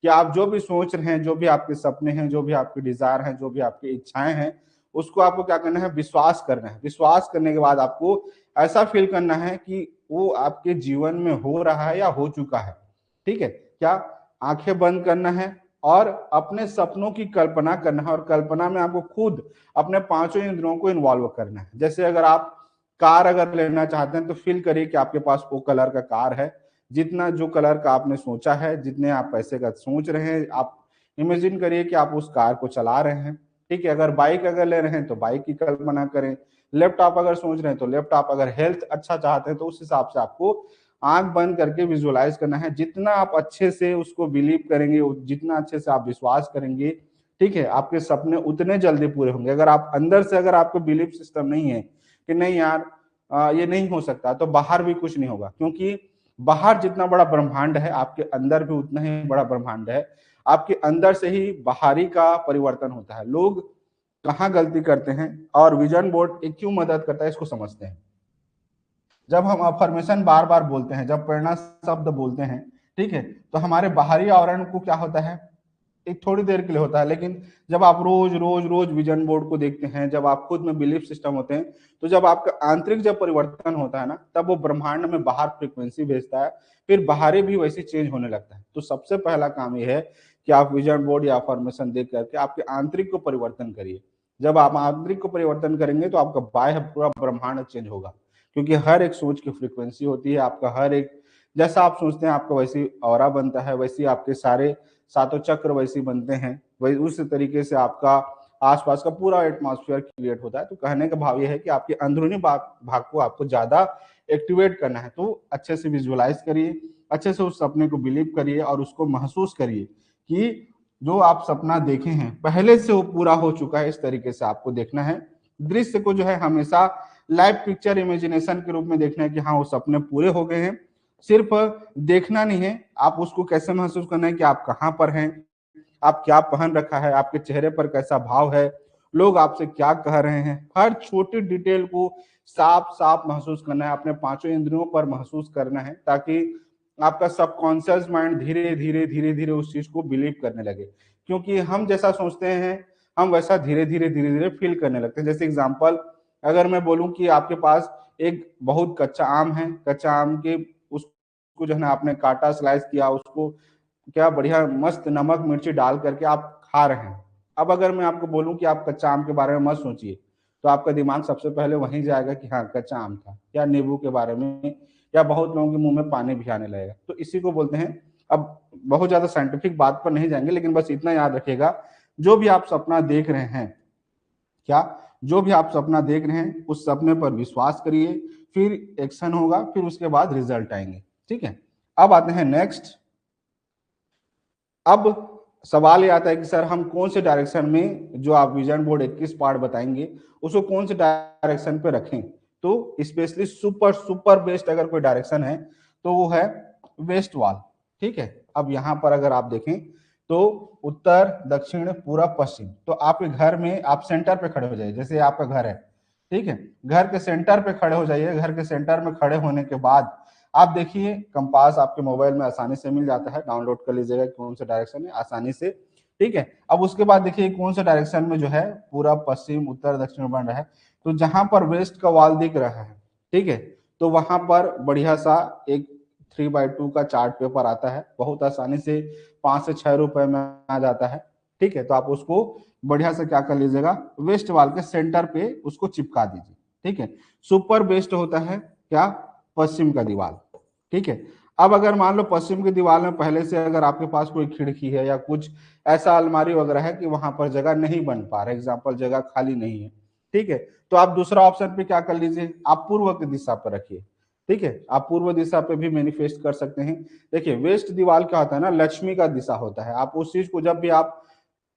कि आप जो भी सोच रहे हैं, जो भी आपके सपने हैं, जो भी आपके डिजायर हैं, जो भी आपकी इच्छाएं हैं, उसको आपको क्या करना है, विश्वास करना है। विश्वास करने के बाद आपको ऐसा फील करना है कि वो आपके जीवन में हो रहा है या हो चुका है। ठीक है, क्या आंखें बंद करना है और अपने सपनों की कल्पना करना है। और कल्पना में आपको खुद अपने पांचों इंद्रियों को इन्वॉल्व करना है। जैसे अगर आप कार अगर लेना चाहते हैं तो फील करिए कि आपके पास वो कलर का कार है, जितना जो कलर का आपने सोचा है, जितने आप पैसे का सोच रहे हैं, आप इमेजिन करिए कि आप उस कार को चला रहे हैं। ठीक है, अगर बाइक अगर ले रहे हैं तो बाइक की कल्पना करें। लैपटॉप अगर सोच रहे हैं तो लैपटॉप, अगर हेल्थ अच्छा चाहते हैं तो उस हिसाब से आपको आंख बंद करके विजुअलाइज करना है। जितना आप अच्छे से उसको बिलीव करेंगे, जितना अच्छे से आप विश्वास करेंगे, ठीक है, आपके सपने उतने जल्दी पूरे होंगे। अगर आप अंदर से, अगर आपको बिलीफ सिस्टम नहीं है कि नहीं यार ये नहीं हो सकता, तो बाहर भी कुछ नहीं होगा। क्योंकि बाहर जितना बड़ा ब्रह्मांड है, आपके अंदर भी उतना ही बड़ा ब्रह्मांड है। आपके अंदर से ही बाहरी का परिवर्तन होता है। लोग कहाँ गलती करते हैं और विजन बोर्ड एक क्यों मदद करता है, इसको समझते हैं। जब हम अफर्मेशन बार बार बोलते हैं, जब प्रेरणा शब्द बोलते हैं, ठीक है, तो हमारे बाहरी आवरण को क्या होता है, एक थोड़ी देर के लिए होता है। लेकिन जब आप रोज रोज रोज विजन बोर्ड को देखते हैं, जब आप खुद में बिलीफ सिस्टम होते हैं, तो जब आपका आंतरिक जब परिवर्तन होता है ना, तब वो ब्रह्मांड में बाहर फ्रीक्वेंसी भेजता है, फिर बाहरी भी वैसे चेंज होने लगता है। तो सबसे पहला काम यह है कि आप विजन बोर्ड या फॉर्मेशन देख करके आपके आंतरिक को परिवर्तन करिए। जब आप आंतरिक को परिवर्तन करेंगे तो आपका बाह्य पूरा ब्रह्मांड चेंज होगा। क्योंकि हर एक सोच की फ्रीक्वेंसी होती है। आपका हर एक, जैसा आप सोचते हैं आपका वैसी ऑरा बनता है, वैसी आपके सारे सातों चक्र वैसी बनते हैं, वही उस तरीके से आपका आसपास का पूरा एटमॉस्फेयर क्रिएट होता है। तो कहने का भाव यह है कि आपके अंदरूनी भाग को आपको ज्यादा एक्टिवेट करना है, तो अच्छे से विजुअलाइज करिए, अच्छे से उस सपने को बिलीव करिए और उसको महसूस करिए कि जो आप सपना देखे हैं पहले से वो पूरा हो चुका है। इस तरीके से आपको देखना है, दृश्य को जो है हमेशा लाइव पिक्चर इमेजिनेशन के रूप में देखना है कि हाँ वो सपने पूरे हो गए हैं। सिर्फ देखना नहीं है, आप उसको कैसे महसूस करना है कि आप कहाँ पर हैं, आप क्या पहन रखा है, आपके चेहरे पर कैसा भाव है, लोग आपसे क्या कह रहे हैं, हर छोटी डिटेल को साफ साफ महसूस करना है, अपने पांचों इंद्रियों पर महसूस करना है, ताकि आपका सबकॉन्शियस माइंड धीरे धीरे धीरे धीरे उस चीज को बिलीव करने लगे। क्योंकि हम जैसा सोचते हैं हम वैसा धीरे धीरे धीरे धीरे फील करने लगते हैं। जैसे एग्जाम्पल, अगर मैं बोलूं कि आपके पास एक बहुत कच्चा आम है, कच्चा आम के उसको जो है ना आपने काटा, स्लाइस किया, उसको क्या बढ़िया मस्त नमक मिर्ची डाल करके आप खा रहे हैं। अब अगर मैं आपको बोलूं कि आप कच्चा आम के बारे में मत सोचिए, तो आपका दिमाग सबसे पहले वहीं जाएगा कि हाँ कच्चा आम था, या नींबू के बारे में, या बहुत लोगों के मुंह में पानी भी आने लगेगा। तो इसी को बोलते हैं, अब बहुत ज्यादा साइंटिफिक बात पर नहीं जाएंगे, लेकिन बस इतना याद रखिएगा, जो भी आप सपना देख रहे हैं, क्या जो भी आप सपना देख रहे हैं उस सपने पर विश्वास करिए, फिर एक्शन होगा, फिर उसके बाद रिजल्ट आएंगे। ठीक है, अब आते हैं नेक्स्ट। अब सवाल ये आता है कि सर हम कौन से डायरेक्शन में जो आप विजन बोर्ड 21 पार्ट बताएंगे उसको कौन से डायरेक्शन पे रखें। तो स्पेशली सुपर सुपर बेस्ट अगर कोई डायरेक्शन है तो वो है वेस्ट वॉल। ठीक है, अब यहाँ पर अगर आप देखें तो उत्तर दक्षिण पूरब पश्चिम, तो आपके घर में आप सेंटर पे खड़े हो जाइए, जैसे आपका घर है, ठीक है, घर के सेंटर पे खड़े हो जाइए। घर के सेंटर में खड़े होने के बाद आप देखिए कंपास आपके मोबाइल में आसानी से मिल जाता है, डाउनलोड कर लीजिएगा कौन सा डायरेक्शन है आसानी से। ठीक है, अब उसके बाद देखिए कौन सा डायरेक्शन में जो है पूरब पश्चिम उत्तर दक्षिण बन रहा है, तो जहां पर वेस्ट का वॉल दिख रहा है, ठीक है, तो वहां पर बढ़िया सा एक 3x2 का चार्ट पेपर आता है, बहुत आसानी से 5 से 6 रुपए में आ जाता है। ठीक है, तो आप उसको बढ़िया से क्या कर लीजिएगा, वेस्ट वॉल के सेंटर पे उसको चिपका दीजिए। ठीक है, सुपर बेस्ट होता है क्या, पश्चिम का दीवार। ठीक है, अब अगर मान लो पश्चिम की दीवार में पहले से अगर आपके पास कोई खिड़की है या कुछ ऐसा अलमारी वगैरह है कि वहां पर जगह नहीं बन पा रहा, एग्जाम्पल जगह खाली नहीं है, ठीक है, तो आप दूसरा ऑप्शन पे क्या कर लीजिए, आप पूर्व की दिशा पर रखिए। ठीक है, आप पूर्व दिशा पे भी मैनिफेस्ट कर सकते हैं। देखिए वेस्ट दीवार क्या होता है ना, लक्ष्मी का दिशा होता है। आप उस चीज को जब भी आप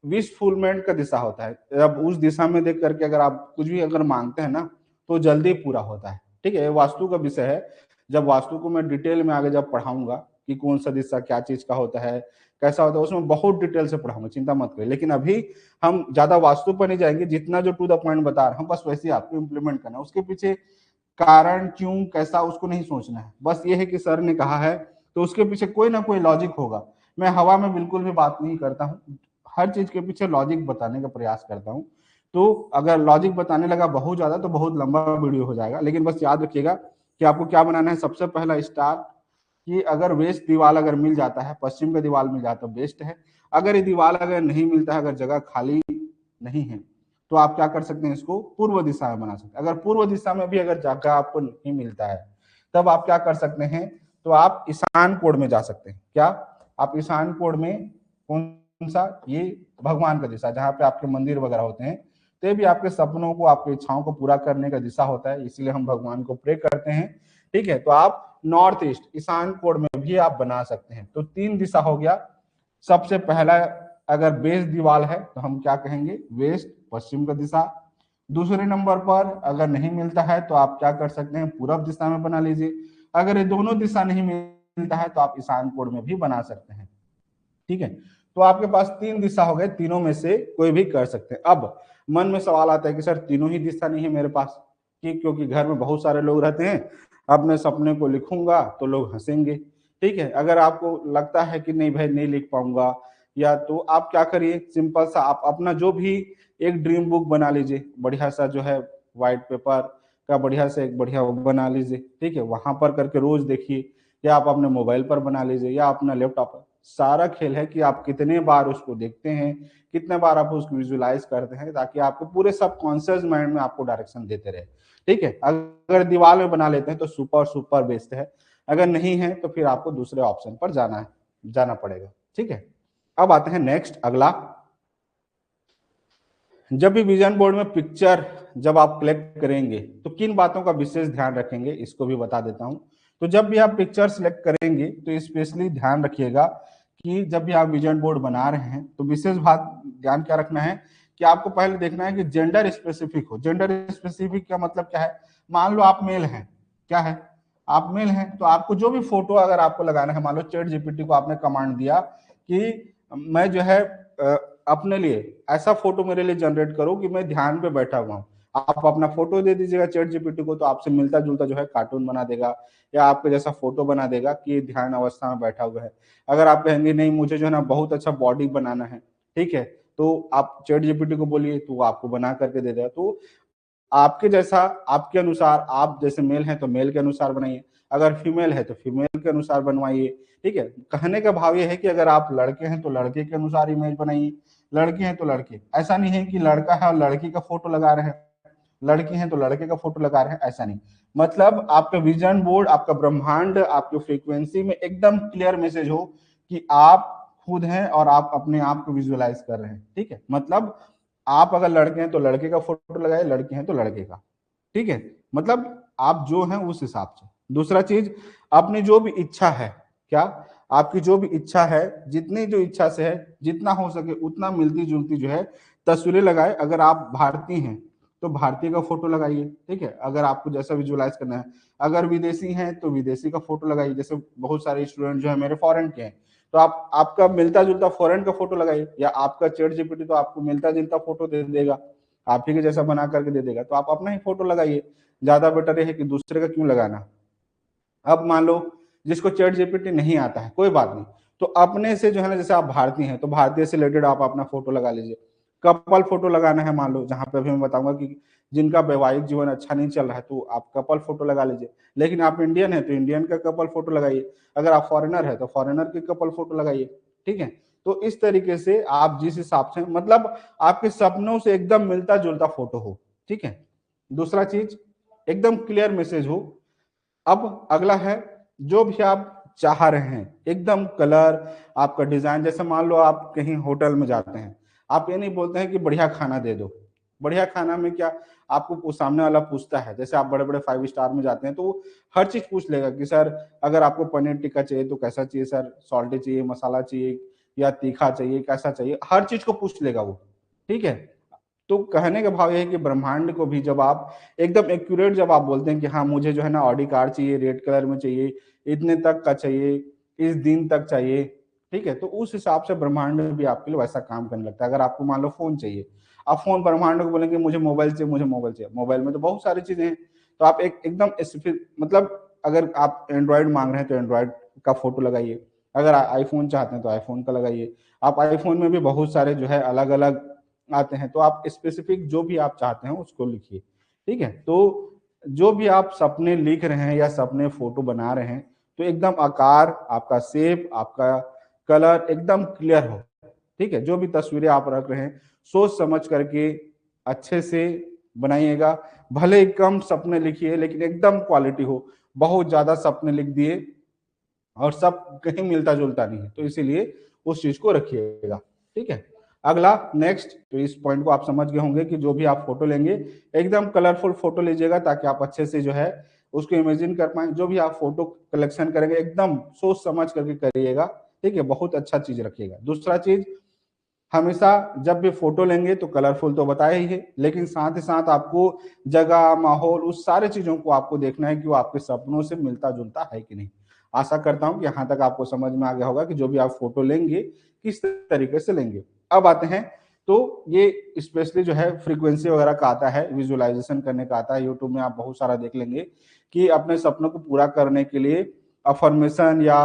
विश फुलमेंट का दिशा होता है, जब उस दिशा में देख करके अगर आप कुछ भी अगर मांगते हैं ना तो जल्दी पूरा होता है। ठीक है, वास्तु का विषय है, जब वास्तु को मैं डिटेल में आगे जब पढ़ाऊंगा कि कौन सा दिशा क्या चीज का होता है, कैसा होता है, उसमें बहुत डिटेल से पढ़ाऊंगा, चिंता मत करिए। लेकिन अभी हम ज्यादा वास्तु पर नहीं जाएंगे, जितना जो टू द पॉइंट बता रहे हैं बस वैसे ही आपको इम्प्लीमेंट करना है। उसके पीछे कारण क्यों कैसा उसको नहीं सोचना है, बस ये है कि सर ने कहा है तो उसके पीछे कोई ना कोई लॉजिक होगा। मैं हवा में बिल्कुल भी बात नहीं करता हूँ, हर चीज के पीछे लॉजिक बताने का प्रयास करता हूँ। तो अगर लॉजिक बताने लगा बहुत ज्यादा तो बहुत लंबा वीडियो हो जाएगा, लेकिन बस याद रखिएगा कि आपको क्या बनाना है। सबसे पहला स्टार कि अगर वेस्ट दीवार अगर मिल जाता है, पश्चिम का दीवार मिल जाता है तो बेस्ट है। अगर ये दीवार अगर नहीं मिलता है, अगर जगह खाली नहीं है, तो आप क्या कर सकते हैं, इसको पूर्व दिशा में बना सकते हैं। अगर पूर्व दिशा में भी अगर जगह आपको नहीं मिलता है, तब आप क्या कर सकते हैं, तो आप ईशान कोण में जा सकते हैं। क्या आप ईशान कोण में, कौन सा, ये भगवान का दिशा जहाँ पे आपके मंदिर वगैरह होते हैं, तो ये भी आपके सपनों को आपकी इच्छाओं को पूरा करने का दिशा होता है, इसीलिए हम भगवान को प्रे करते हैं। ठीक है, तो आप नॉर्थ ईस्ट ईशान कोण में भी आप बना सकते हैं। तो 3 दिशा हो गया। सबसे पहला अगर बेस दीवार है तो हम क्या कहेंगे, वेस्ट पश्चिम का दिशा। दूसरे नंबर पर अगर नहीं मिलता है तो आप क्या कर सकते हैं, पूरब दिशा में बना लीजिए। अगर ये दोनों दिशा नहीं मिलता है तो आप ईशान कोण में भी बना सकते हैं। ठीक है, तो आपके पास 3 दिशा हो गए, तीनों में से कोई भी कर सकते हैं। अब मन में सवाल आता है कि सर तीनों ही दिशा नहीं है मेरे पास, क्योंकि घर में बहुत सारे लोग रहते हैं, अपने सपने को लिखूंगा तो लोग हंसेंगे। ठीक है, अगर आपको लगता है कि नहीं भाई नहीं लिख पाऊंगा, या तो आप क्या करिए, सिंपल सा आप अपना जो भी एक ड्रीम बुक बना लीजिए, बढ़िया सा जो है व्हाइट पेपर का बढ़िया से एक बढ़िया बना लीजिए। ठीक है, वहां पर करके रोज देखिए, या आप अपने मोबाइल पर बना लीजिए या अपना लैपटॉप पर। सारा खेल है कि आप कितने बार उसको देखते हैं, कितने बार आप उसको विजुलाइज करते हैं, ताकि आपको पूरे सबकॉन्शियस माइंड में आपको डायरेक्शन देते रहे। ठीक है, अगर दीवार में बना लेते हैं तो सुपर सुपर बेस्ट है, अगर नहीं है तो फिर आपको दूसरे ऑप्शन पर जाना पड़ेगा। ठीक है, अब आते हैं नेक्स्ट अगला। जब भी विजन बोर्ड में पिक्चर जब आप कलेक्ट करेंगे तो किन बातों का विशेष ध्यान रखेंगे, इसको भी बता देता हूं। तो जब भी आप पिक्चर सिलेक्ट करेंगे तो स्पेशली ध्यान रखिएगा कि जब भी आप विजन बोर्ड बना रहे हैं तो विशेष बात ध्यान क्या रखना है कि आपको पहले देखना है कि जेंडर स्पेसिफिक हो। जेंडर स्पेसिफिक का मतलब क्या है, मान लो आप मेल हैं, क्या है, आप मेल हैं, तो आपको जो भी फोटो अगर आपको लगाना है, मान लो चैट जीपीटी को आपने कमांड दिया कि मैं जो है अपने लिए ऐसा फोटो मेरे लिए जनरेट करो कि मैं ध्यान पे बैठा हुआ हूँ, आप अपना फोटो दे दीजिएगा चैट जीपीटी को, तो आपसे मिलता जुलता जो है कार्टून बना देगा या आपके जैसा फोटो बना देगा कि ध्यान अवस्था में बैठा हुआ है। अगर आप कहेंगे नहीं मुझे जो है ना बहुत अच्छा बॉडी बनाना है, ठीक है, तो आप चैट जीपीटी को बोलिए तो वो आपको बना करके दे देगा। तो आपके जैसा, आपके अनुसार, आप जैसे मेल हैं तो मेल के अनुसार बनाइए, अगर फीमेल है तो फीमेल के अनुसार बनवाइए, ठीक है। कहने का भाव ये है कि अगर आप लड़के हैं तो लड़के के अनुसार इमेज बनाइए, लड़के हैं तो लड़के, ऐसा नहीं है कि लड़का है और लड़की का फोटो लगा रहे हैं, लड़की हैं तो लड़के का फोटो लगा रहे हैं, ऐसा नहीं। मतलब आपका विजन बोर्ड, आपका ब्रह्मांड, आपकी फ्रीक्वेंसी में एकदम क्लियर मैसेज हो कि आप खुद हैं और आप अपने आप को विजुअलाइज कर रहे हैं, ठीक है। मतलब आप अगर लड़के हैं तो लड़के का फोटो लगाए, लड़के हैं तो लड़के का, ठीक है। मतलब आप जो हैं उस हिसाब से। दूसरा चीज, अपनी जो भी इच्छा है, क्या, आपकी जो भी इच्छा है, जितनी जो इच्छा से है, जितना हो सके उतना मिलती जुलती जो है तस्वीरें लगाए। अगर आप भारतीय हैं तो भारतीय का फोटो लगाइए, ठीक है, अगर आपको जैसा विजुअलाइज करना है। अगर विदेशी हैं तो विदेशी का फोटो लगाइए, जैसे बहुत सारे स्टूडेंट जो है मेरे फॉरेन के हैं, तो आप आपका मिलता जुलता फॉरेन का फोटो लगाइए, या आपका चैट जीपीटी तो आपको मिलता जुलता फोटो दे देगा, आप ही के जैसा बना करके दे देगा, तो आप अपना ही फोटो लगाइए। ज्यादा बेटर है कि दूसरे का क्यों लगाना। अब मान लो जिसको चैट जीपीटी नहीं आता है, कोई बात नहीं, तो अपने से जो है ना, जैसे आप भारतीय हैं तो भारतीय से रिलेटेड आप अपना फोटो लगा लीजिए। कपल फोटो लगाना है, मान लो, जहां पे अभी मैं बताऊंगा कि जिनका वैवाहिक जीवन अच्छा नहीं चल रहा है तो आप कपल फोटो लगा लीजिए। लेकिन आप इंडियन है तो इंडियन का कपल फोटो लगाइए, अगर आप फॉरेनर है तो फॉरेनर की कपल फोटो लगाइए, ठीक है। तो इस तरीके से आप जिस हिसाब से, मतलब आपके सपनों से एकदम मिलता जुलता फोटो हो, ठीक है। दूसरा चीज, एकदम क्लियर मैसेज हो। अब अगला है, जो भी आप चाह रहे हैं एकदम कलर, आपका डिजाइन, जैसे मान लो आप कहीं होटल में जाते हैं, आप ये नहीं बोलते हैं कि बढ़िया खाना दे दो। बढ़िया खाना में क्या, आपको सामने वाला पूछता है, जैसे आप बड़े बड़े 5 स्टार में जाते हैं तो वो हर चीज पूछ लेगा कि सर अगर आपको पनीर टिक्का चाहिए तो कैसा चाहिए सर, सॉल्टी चाहिए, मसाला चाहिए या तीखा चाहिए, कैसा चाहिए, हर चीज को पूछ लेगा वो, ठीक है। तो कहने का भाव यह है कि ब्रह्मांड को भी जब आप एकदम एक्यूरेट जब आप बोलते हैं कि हाँ मुझे जो है ना ऑडी कार चाहिए, रेड कलर में चाहिए, इतने तक का चाहिए, इस दिन तक चाहिए, ठीक है, तो उस हिसाब से ब्रह्मांड भी आपके लिए वैसा काम करने लगता है। अगर आपको मान लो फोन चाहिए, आप फोन ब्रह्मांड को बोलेंगे मुझे मोबाइल चाहिए, मुझे मोबाइल चाहिए, मोबाइल में तो बहुत सारी चीजें हैं, तो आप एक एकदम मतलब अगर आप एंड्रॉइड मांग रहे हैं तो एंड्रॉइड का फोटो लगाइए, अगर आईफोन चाहते हैं तो आईफोन का लगाइए। आप आईफोन में भी बहुत सारे जो है अलग अलग आते हैं, तो आप स्पेसिफिक जो भी आप चाहते हैं उसको लिखिए, ठीक है। तो जो भी आप सपने लिख रहे हैं या सपने फोटो बना रहे हैं, तो एकदम आकार, आपका शेप, आपका कलर एकदम क्लियर हो, ठीक है। जो भी तस्वीरें आप रख रहे हैं सोच समझ करके अच्छे से बनाइएगा। भले ही कम सपने लिखिए लेकिन एकदम क्वालिटी हो। बहुत ज्यादा सपने लिख दिए और सब कहीं मिलता जुलता नहीं है, तो इसीलिए उस चीज को रखिएगा, ठीक है। अगला नेक्स्ट, तो इस पॉइंट को आप समझ गए होंगे कि जो भी आप फोटो लेंगे एकदम कलरफुल फोटो लीजिएगा ताकि आप अच्छे से जो है उसको इमेजिन कर पाए। जो भी आप फोटो कलेक्शन करेंगे एकदम सोच समझ करके करिएगा, ठीक है, बहुत अच्छा चीज रखिएगा। दूसरा चीज, हमेशा जब भी फोटो लेंगे तो कलरफुल तो बताया ही है, लेकिन साथ ही साथ आपको जगह, माहौल, उस सारे चीजों को आपको देखना है कि वो आपके सपनों से मिलता जुलता है कि नहीं। आशा करता हूं कि यहाँ तक आपको समझ में आ गया होगा कि जो भी आप फोटो लेंगे किस तरीके से लेंगे। अब आते हैं, तो ये स्पेशली जो है फ्रीक्वेंसी वगैरह का आता है, विजुअलाइजेशन करने का आता है। यूट्यूब में आप बहुत सारा देख लेंगे कि अपने सपनों को पूरा करने के लिए अफर्मेशन या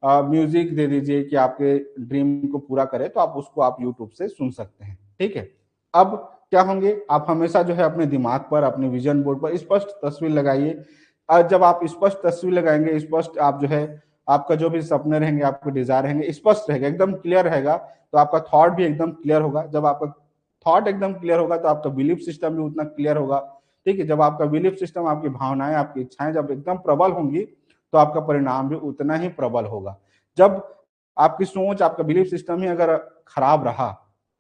म्यूजिक दे दीजिए कि आपके ड्रीम को पूरा करे, तो आप उसको आप यूट्यूब से सुन सकते हैं, ठीक है। अब क्या होंगे, आप हमेशा जो है अपने दिमाग पर, अपने विजन बोर्ड पर स्पष्ट तस्वीर लगाइए। और जब आप स्पष्ट तस्वीर लगाएंगे, स्पष्ट आप जो है आपका जो भी सपने रहेंगे, आपके डिजायर रहेंगे, स्पष्ट रहेगा, एकदम क्लियर रहेगा, तो आपका थॉट भी एकदम क्लियर होगा। जब आपका थॉट एकदम क्लियर होगा तो आपका बिलीफ सिस्टम भी उतना क्लियर होगा, ठीक है। जब आपका बिलीफ सिस्टम, आपकी भावनाएं, आपकी इच्छाएं जब एकदम प्रबल होंगी तो आपका परिणाम भी उतना ही प्रबल होगा। जब आपकी सोच, आपका बिलीफ सिस्टम ही अगर खराब रहा,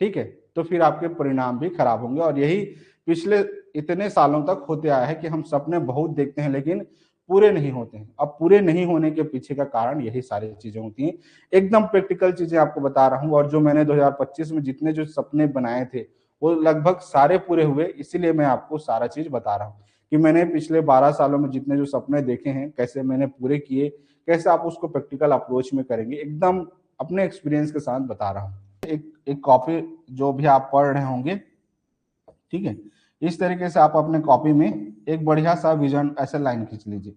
ठीक है, तो फिर आपके परिणाम भी खराब होंगे। और यही पिछले इतने सालों तक होते आया है कि हम सपने बहुत देखते हैं लेकिन पूरे नहीं होते हैं। अब पूरे नहीं होने के पीछे का कारण यही सारी चीजें होती हैं। एकदम प्रैक्टिकल चीजें आपको बता रहा हूँ, और जो मैंने 2025 में जितने जो सपने बनाए थे वो लगभग सारे पूरे हुए, इसीलिए मैं आपको सारा चीज बता रहा हूँ कि मैंने पिछले 12 सालों में जितने जो सपने देखे हैं कैसे मैंने पूरे किए, कैसे आप उसको प्रैक्टिकल अप्रोच में करेंगे, एकदम अपने एक्सपीरियंस के साथ बता रहा हूँ। एक कॉपी जो भी आप पढ़ रहे होंगे, ठीक है, इस तरीके से आप अपने कॉपी में एक बढ़िया सा विजन ऐसे लाइन खींच लीजिए,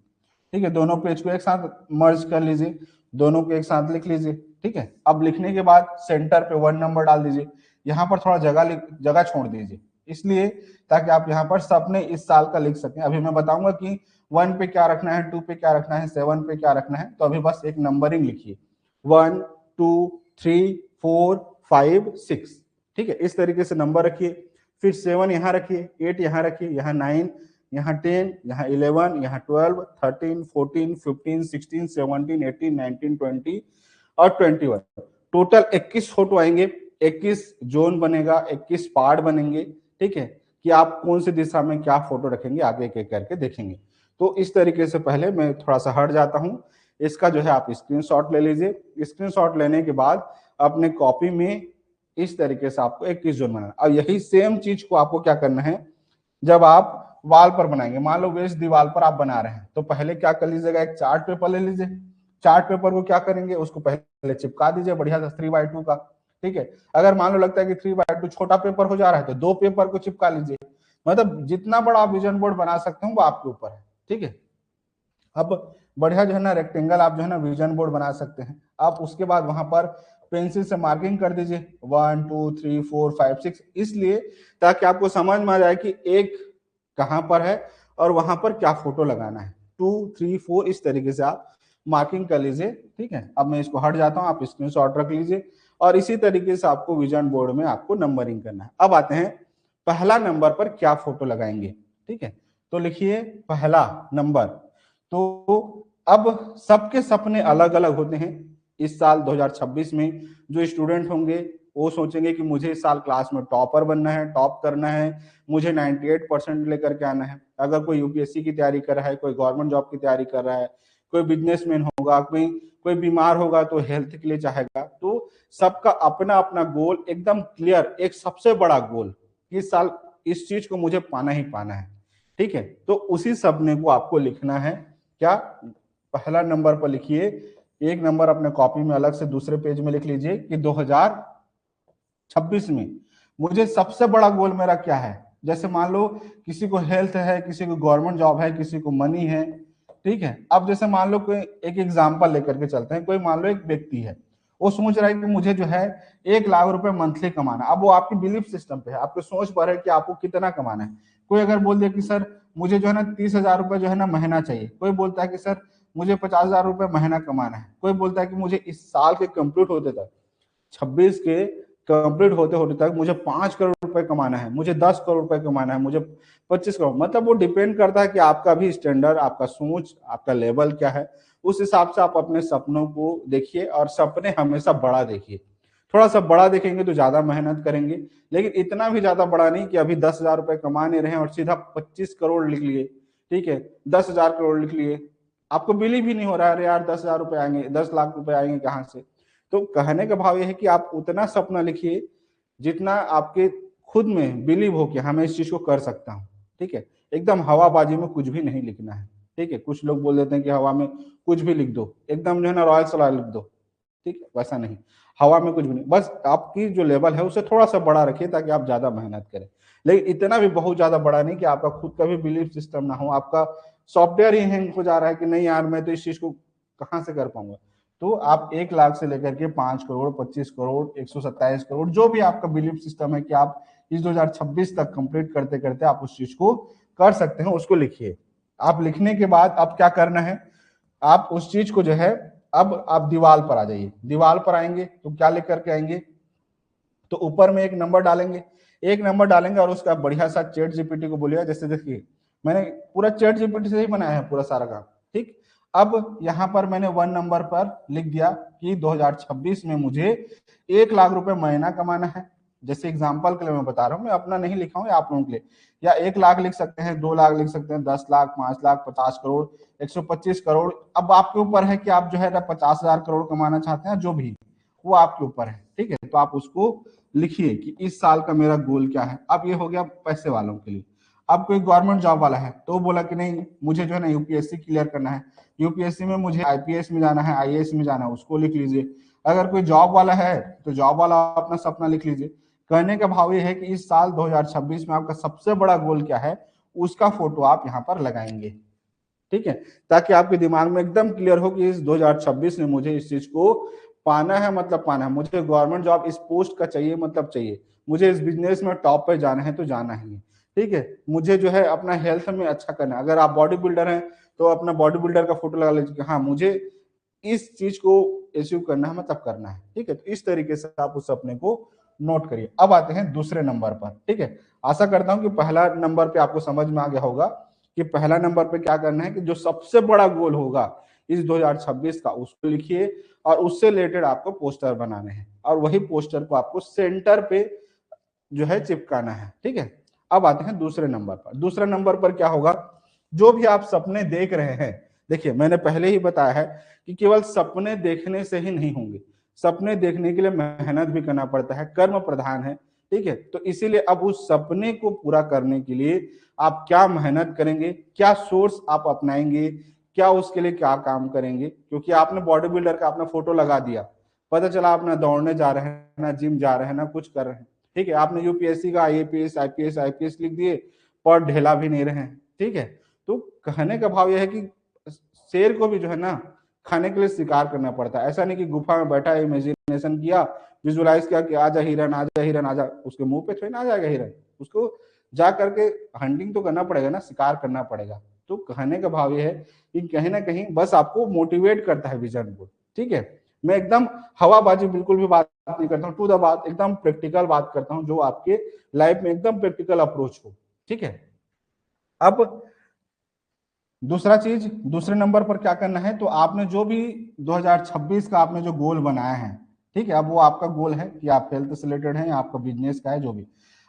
ठीक है, दोनों पेज को एक साथ मर्ज कर लीजिए, दोनों को एक साथ लिख लीजिए, ठीक है। अब लिखने के बाद सेंटर पे 1 नंबर डाल दीजिए, यहाँ पर थोड़ा जगह छोड़ दीजिए, इसलिए ताकि आप यहाँ पर सपने इस साल का लिख सकें। अभी मैं बताऊंगा कि 1 पे क्या रखना है, 2 पे क्या रखना है, 7 पे क्या रखना है, तो अभी बस एक नंबरिंग लिखिए 1 2 3 4 5 6, ठीक है, इस तरीके से नंबर रखिए। फिर 7 यहाँ रखिए, 8 यहाँ रखिए, यहाँ 9, यहाँ 10, यहाँ 11, यहाँ 12, 13, 14, 15, 16, 17, 18, 19, 20 और 21। टोटल 21 फोटो आएंगे, 21 जोन बनेगा, 21 पार्ट बनेंगे, ठीक है, कि आप कौन सी दिशा में क्या फोटो रखेंगे आगे एक एक करके देखेंगे। तो इस तरीके से पहले मैं थोड़ा सा हट जाता हूँ, इसका जो है आप स्क्रीनशॉट ले लीजिए। स्क्रीनशॉट लेने के बाद अपने कॉपी में इस तरीके से आपको 21 जोन बनाना। अब यही सेम चीज को आपको क्या करना है, जब आप वाल पर बनाएंगे, मान लो वेस्ट दीवार पर आप बना रहे हैं, तो पहले क्या कर लीजिएगा, एक चार्ट पेपर ले लीजिए। चार्ट पेपर को क्या करेंगे, उसको पहले चिपका दीजिए बढ़िया सा 3x2 का, ठीक है। अगर मान लो लगता है कि 3x2 छोटा पेपर हो जा रहा है तो 2 पेपर को चिपका लीजिए। मतलब जितना बड़ा आप विजन बोर्ड बना सकते हो वो आपके ऊपर है, ठीक है। अब बढ़िया जो है ना रेक्टेंगल आप जो है ना विजन बोर्ड बना सकते हैं। आप उसके बाद वहां पर पेंसिल से मार्किंग कर दीजिए 1 2 3 4 5 6, इसलिए ताकि आपको समझ में आ जाए कि एक कहां पर है और वहां पर क्या फोटो लगाना है। 2 3 4 इस तरीके से आप मार्किंग कर लीजिए, ठीक है। अब मैं इसको हट जाता हूं, आप स्क्रीनशॉट रख लीजिए, और इसी तरीके से आपको विजन बोर्ड में आपको नंबरिंग करना है। अब आते हैं पहला नंबर पर क्या फोटो लगाएंगे, ठीक है। तो लिखिए पहला नंबर। तो अब सबके सपने अलग अलग होते हैं। इस साल 2026 में जो स्टूडेंट होंगे वो सोचेंगे कि मुझे इस साल क्लास में टॉपर बनना है, टॉप करना है, मुझे 98% लेकर के आना है। अगर कोई यूपीएससी की तैयारी कर रहा है, कोई गवर्नमेंट जॉब की तैयारी कर रहा है, कोई बिजनेसमैन होगा, कोई बीमार होगा तो हेल्थ के लिए चाहेगा। तो सबका अपना अपना गोल एकदम क्लियर, एक सबसे बड़ा गोल इस साल इस चीज को मुझे पाना ही पाना है, ठीक है। तो उसी सपने को आपको लिखना है। क्या, पहला नंबर पर लिखिए, एक नंबर अपने कॉपी में अलग से दूसरे पेज में लिख लीजिए कि 2026 में मुझे सबसे बड़ा गोल मेरा क्या है। जैसे मान लो किसी को हेल्थ है, किसी को गवर्नमेंट जॉब है, किसी को मनी है, ठीक है। अब जैसे मान लो कोई एक एग्जांपल लेकर के चलते हैं, कोई मान लो एक व्यक्ति है, वो सोच रहा है कि मुझे जो है 1 लाख रुपए मंथली कमाना। अब वो आपकी बिलीफ सिस्टम पे है, आपके सोच पर है कि आपको कितना कमाना है। कोई अगर बोल दिया कि सर मुझे जो है ना 30,000 रुपए जो है ना महीना चाहिए, कोई बोलता है कि सर मुझे 50,000 रुपए महीना कमाना है, कोई बोलता है कि मुझे इस साल के कंप्लीट होते तक 26 के कंप्लीट होते होते तक मुझे 5 करोड़ रुपए कमाना है, मुझे 10 करोड़ रुपए कमाना है, मुझे 25 करोड़। मतलब वो डिपेंड करता है कि आपका भी स्टैंडर्ड, आपका सोच, आपका लेवल क्या है। उस हिसाब से आप अपने सपनों को देखिए, और सपने हमेशा बड़ा देखिए। थोड़ा सा बड़ा देखेंगे तो ज्यादा मेहनत करेंगे, लेकिन इतना भी ज्यादा बड़ा नहीं कि अभी 10,000 रुपए कमा नहीं रहे और सीधा 25 करोड़ लिख लिए, ठीक है, 10,000 करोड़ लिख लिए। आपको बिलीव ही नहीं हो रहा है, अरे यार 10,000 रुपए आएंगे, 10 लाख रुपए आएंगे कहाँ से। तो कहने का भाव यह है कि आप उतना सपना लिखिए जितना आपके खुद में बिलीव हो कि हाँ मैं इस चीज को कर सकता हूँ, ठीक है। एकदम हवाबाजी में कुछ भी नहीं लिखना है, ठीक है। कुछ लोग बोल देते हैं कि हवा में कुछ भी लिख दो, एकदम जो है ना रॉयल सलाह लिख दो, ठीक है, वैसा नहीं। हवा में कुछ भी नहीं, बस आपकी जो लेवल है उसे थोड़ा सा बड़ा रखिए ताकि आप ज्यादा मेहनत करें, लेकिन इतना भी बहुत ज्यादा बड़ा नहीं कि आपका खुद का भी बिलीफ सिस्टम ना हो, आपका सॉफ्टवेयर ही हैंग हो जा रहा है कि नहीं यार मैं तो इस चीज को कहाँ से कर पाऊंगा। तो आप 1 लाख से लेकर के 5 करोड़, 25 करोड़, 127 करोड़, जो भी आपका बिलीफ सिस्टम है कि आप इस 2026 तक कंप्लीट करते करते आप उस चीज को कर सकते हैं, उसको लिखिए। आप लिखने के बाद अब क्या करना है, आप उस चीज को जो है, अब आप दीवार पर आ जाइए। दीवार पर आएंगे तो क्या लेकर के आएंगे, तो ऊपर में एक नंबर डालेंगे, एक नंबर डालेंगे और उसका बढ़िया सा चैट जीपीटी को बोलिएगा। जैसे देखिए मैंने पूरा चैट जीपीटी से ही बनाया है पूरा सारा काम, ठीक। अब यहाँ पर मैंने 1 नंबर पर लिख दिया कि 2026 में मुझे 1 लाख रुपए महीना कमाना है, जैसे एग्जांपल के लिए मैं बता रहा हूँ, मैं अपना नहीं लिखा हूँ, आप लोगों के लिए। या 1 लाख लिख सकते हैं, 2 लाख लिख सकते हैं, 10 लाख, 5 लाख, 50 करोड़, 125 करोड़। अब आपके ऊपर है कि आप जो है ना 50,000 करोड़ कमाना चाहते हैं, जो भी, वो आपके ऊपर है। ठीक है, तो आप उसको लिखिए कि इस साल का मेरा गोल क्या है। अब ये हो गया पैसे वालों के लिए। अब कोई गवर्नमेंट जॉब वाला है तो बोला कि नहीं, मुझे जो है ना यूपीएससी क्लियर करना है, यूपीएससी में मुझे आईपीएस में जाना है, आईएएस में जाना है, उसको लिख लीजिए। अगर कोई जॉब वाला है तो जॉब वाला अपना सपना लिख लीजिए। कहने का भाव ये है कि इस साल 2026 में आपका सबसे बड़ा गोल क्या है, उसका फोटो आप यहाँ पर लगाएंगे। ठीक है, ताकि आपके दिमाग में एकदम क्लियर हो कि इस 2026 में मुझे इस चीज को पाना है, मतलब पाना है। मुझे गवर्नमेंट जॉब इस पोस्ट का चाहिए, मतलब चाहिए। मुझे इस बिजनेस में टॉप पे जाना है तो जाना ही है। ठीक है, मुझे जो है अपना हेल्थ में अच्छा करना है। अगर आप बॉडी बिल्डर हैं तो अपना बॉडी बिल्डर का फोटो लगा लीजिए कि हाँ, मुझे इस चीज को अचीव करना है, मतलब करना है। ठीक है, तो इस तरीके से आप उस सपने को नोट करिए। अब आते हैं दूसरे नंबर पर। ठीक है, आशा करता हूं कि पहला नंबर पे आपको समझ में आ गया होगा कि पहला नंबर पे क्या करना है कि जो सबसे बड़ा गोल होगा इस 2026 का, उसको लिखिए और उससे रिलेटेड आपको पोस्टर बनाने हैं, और वही पोस्टर को आपको सेंटर पे जो है चिपकाना है। ठीक है, अब आते हैं दूसरे नंबर पर। दूसरे नंबर पर क्या होगा, जो भी आप सपने देख रहे हैं, देखिए मैंने पहले ही बताया है कि केवल सपने देखने से ही नहीं होंगे, सपने देखने के लिए मेहनत भी करना पड़ता है, कर्म प्रधान है। ठीक है, तो इसीलिए अब उस सपने को पूरा करने के लिए आप क्या मेहनत करेंगे, क्या सोर्स आप अपनाएंगे, क्या उसके लिए क्या काम करेंगे। क्योंकि आपने बॉडी बिल्डर का अपना फोटो लगा दिया, पता चला आप ना दौड़ने जा रहे हैं, ना जिम जा रहे हैं, ना कुछ कर रहे हैं। ठीक है, आपने यूपीएससी का आईएपीएस आईपीएस आईपीएस लिख दिए, पर ढेला भी नहीं रहे हैं। ठीक है, तो कहने का भाव यह है कि शेर को भी जो है ना खाने के लिए शिकार करना पड़ता है। ऐसा नहीं कि गुफा में बैठा है, इमेजिनेशन किया, विजुलाइज किया कि आजा हिरन, आजा हिरन, आजा, उसके मुंह पे थोड़ी ना आ जाएगा हिरन। उसको जा करके हंटिंग तो करना पड़ेगा ना, शिकार करना पड़ेगा। तो कहने का भाव यह है कि कहीं ना कहीं बस आपको मोटिवेट करता है विजन बोर्ड। ठीक है, मैं एकदम हवाबाजी बिल्कुल भी बात नहीं करता हूँ, टू द बात, एकदम प्रैक्टिकल बात करता हूँ, जो आपके लाइफ में एकदम प्रैक्टिकल अप्रोच हो। ठीक है, अब दूसरा चीज, दूसरे नंबर पर क्या करना है, तो आपने जो भी 2026 का आपने जो गोल बनाया है, ठीक है, अब वो आपका गोल है कि आप हेल्थ से रिलेटेड है या आपका बिजनेस का है, जो भी।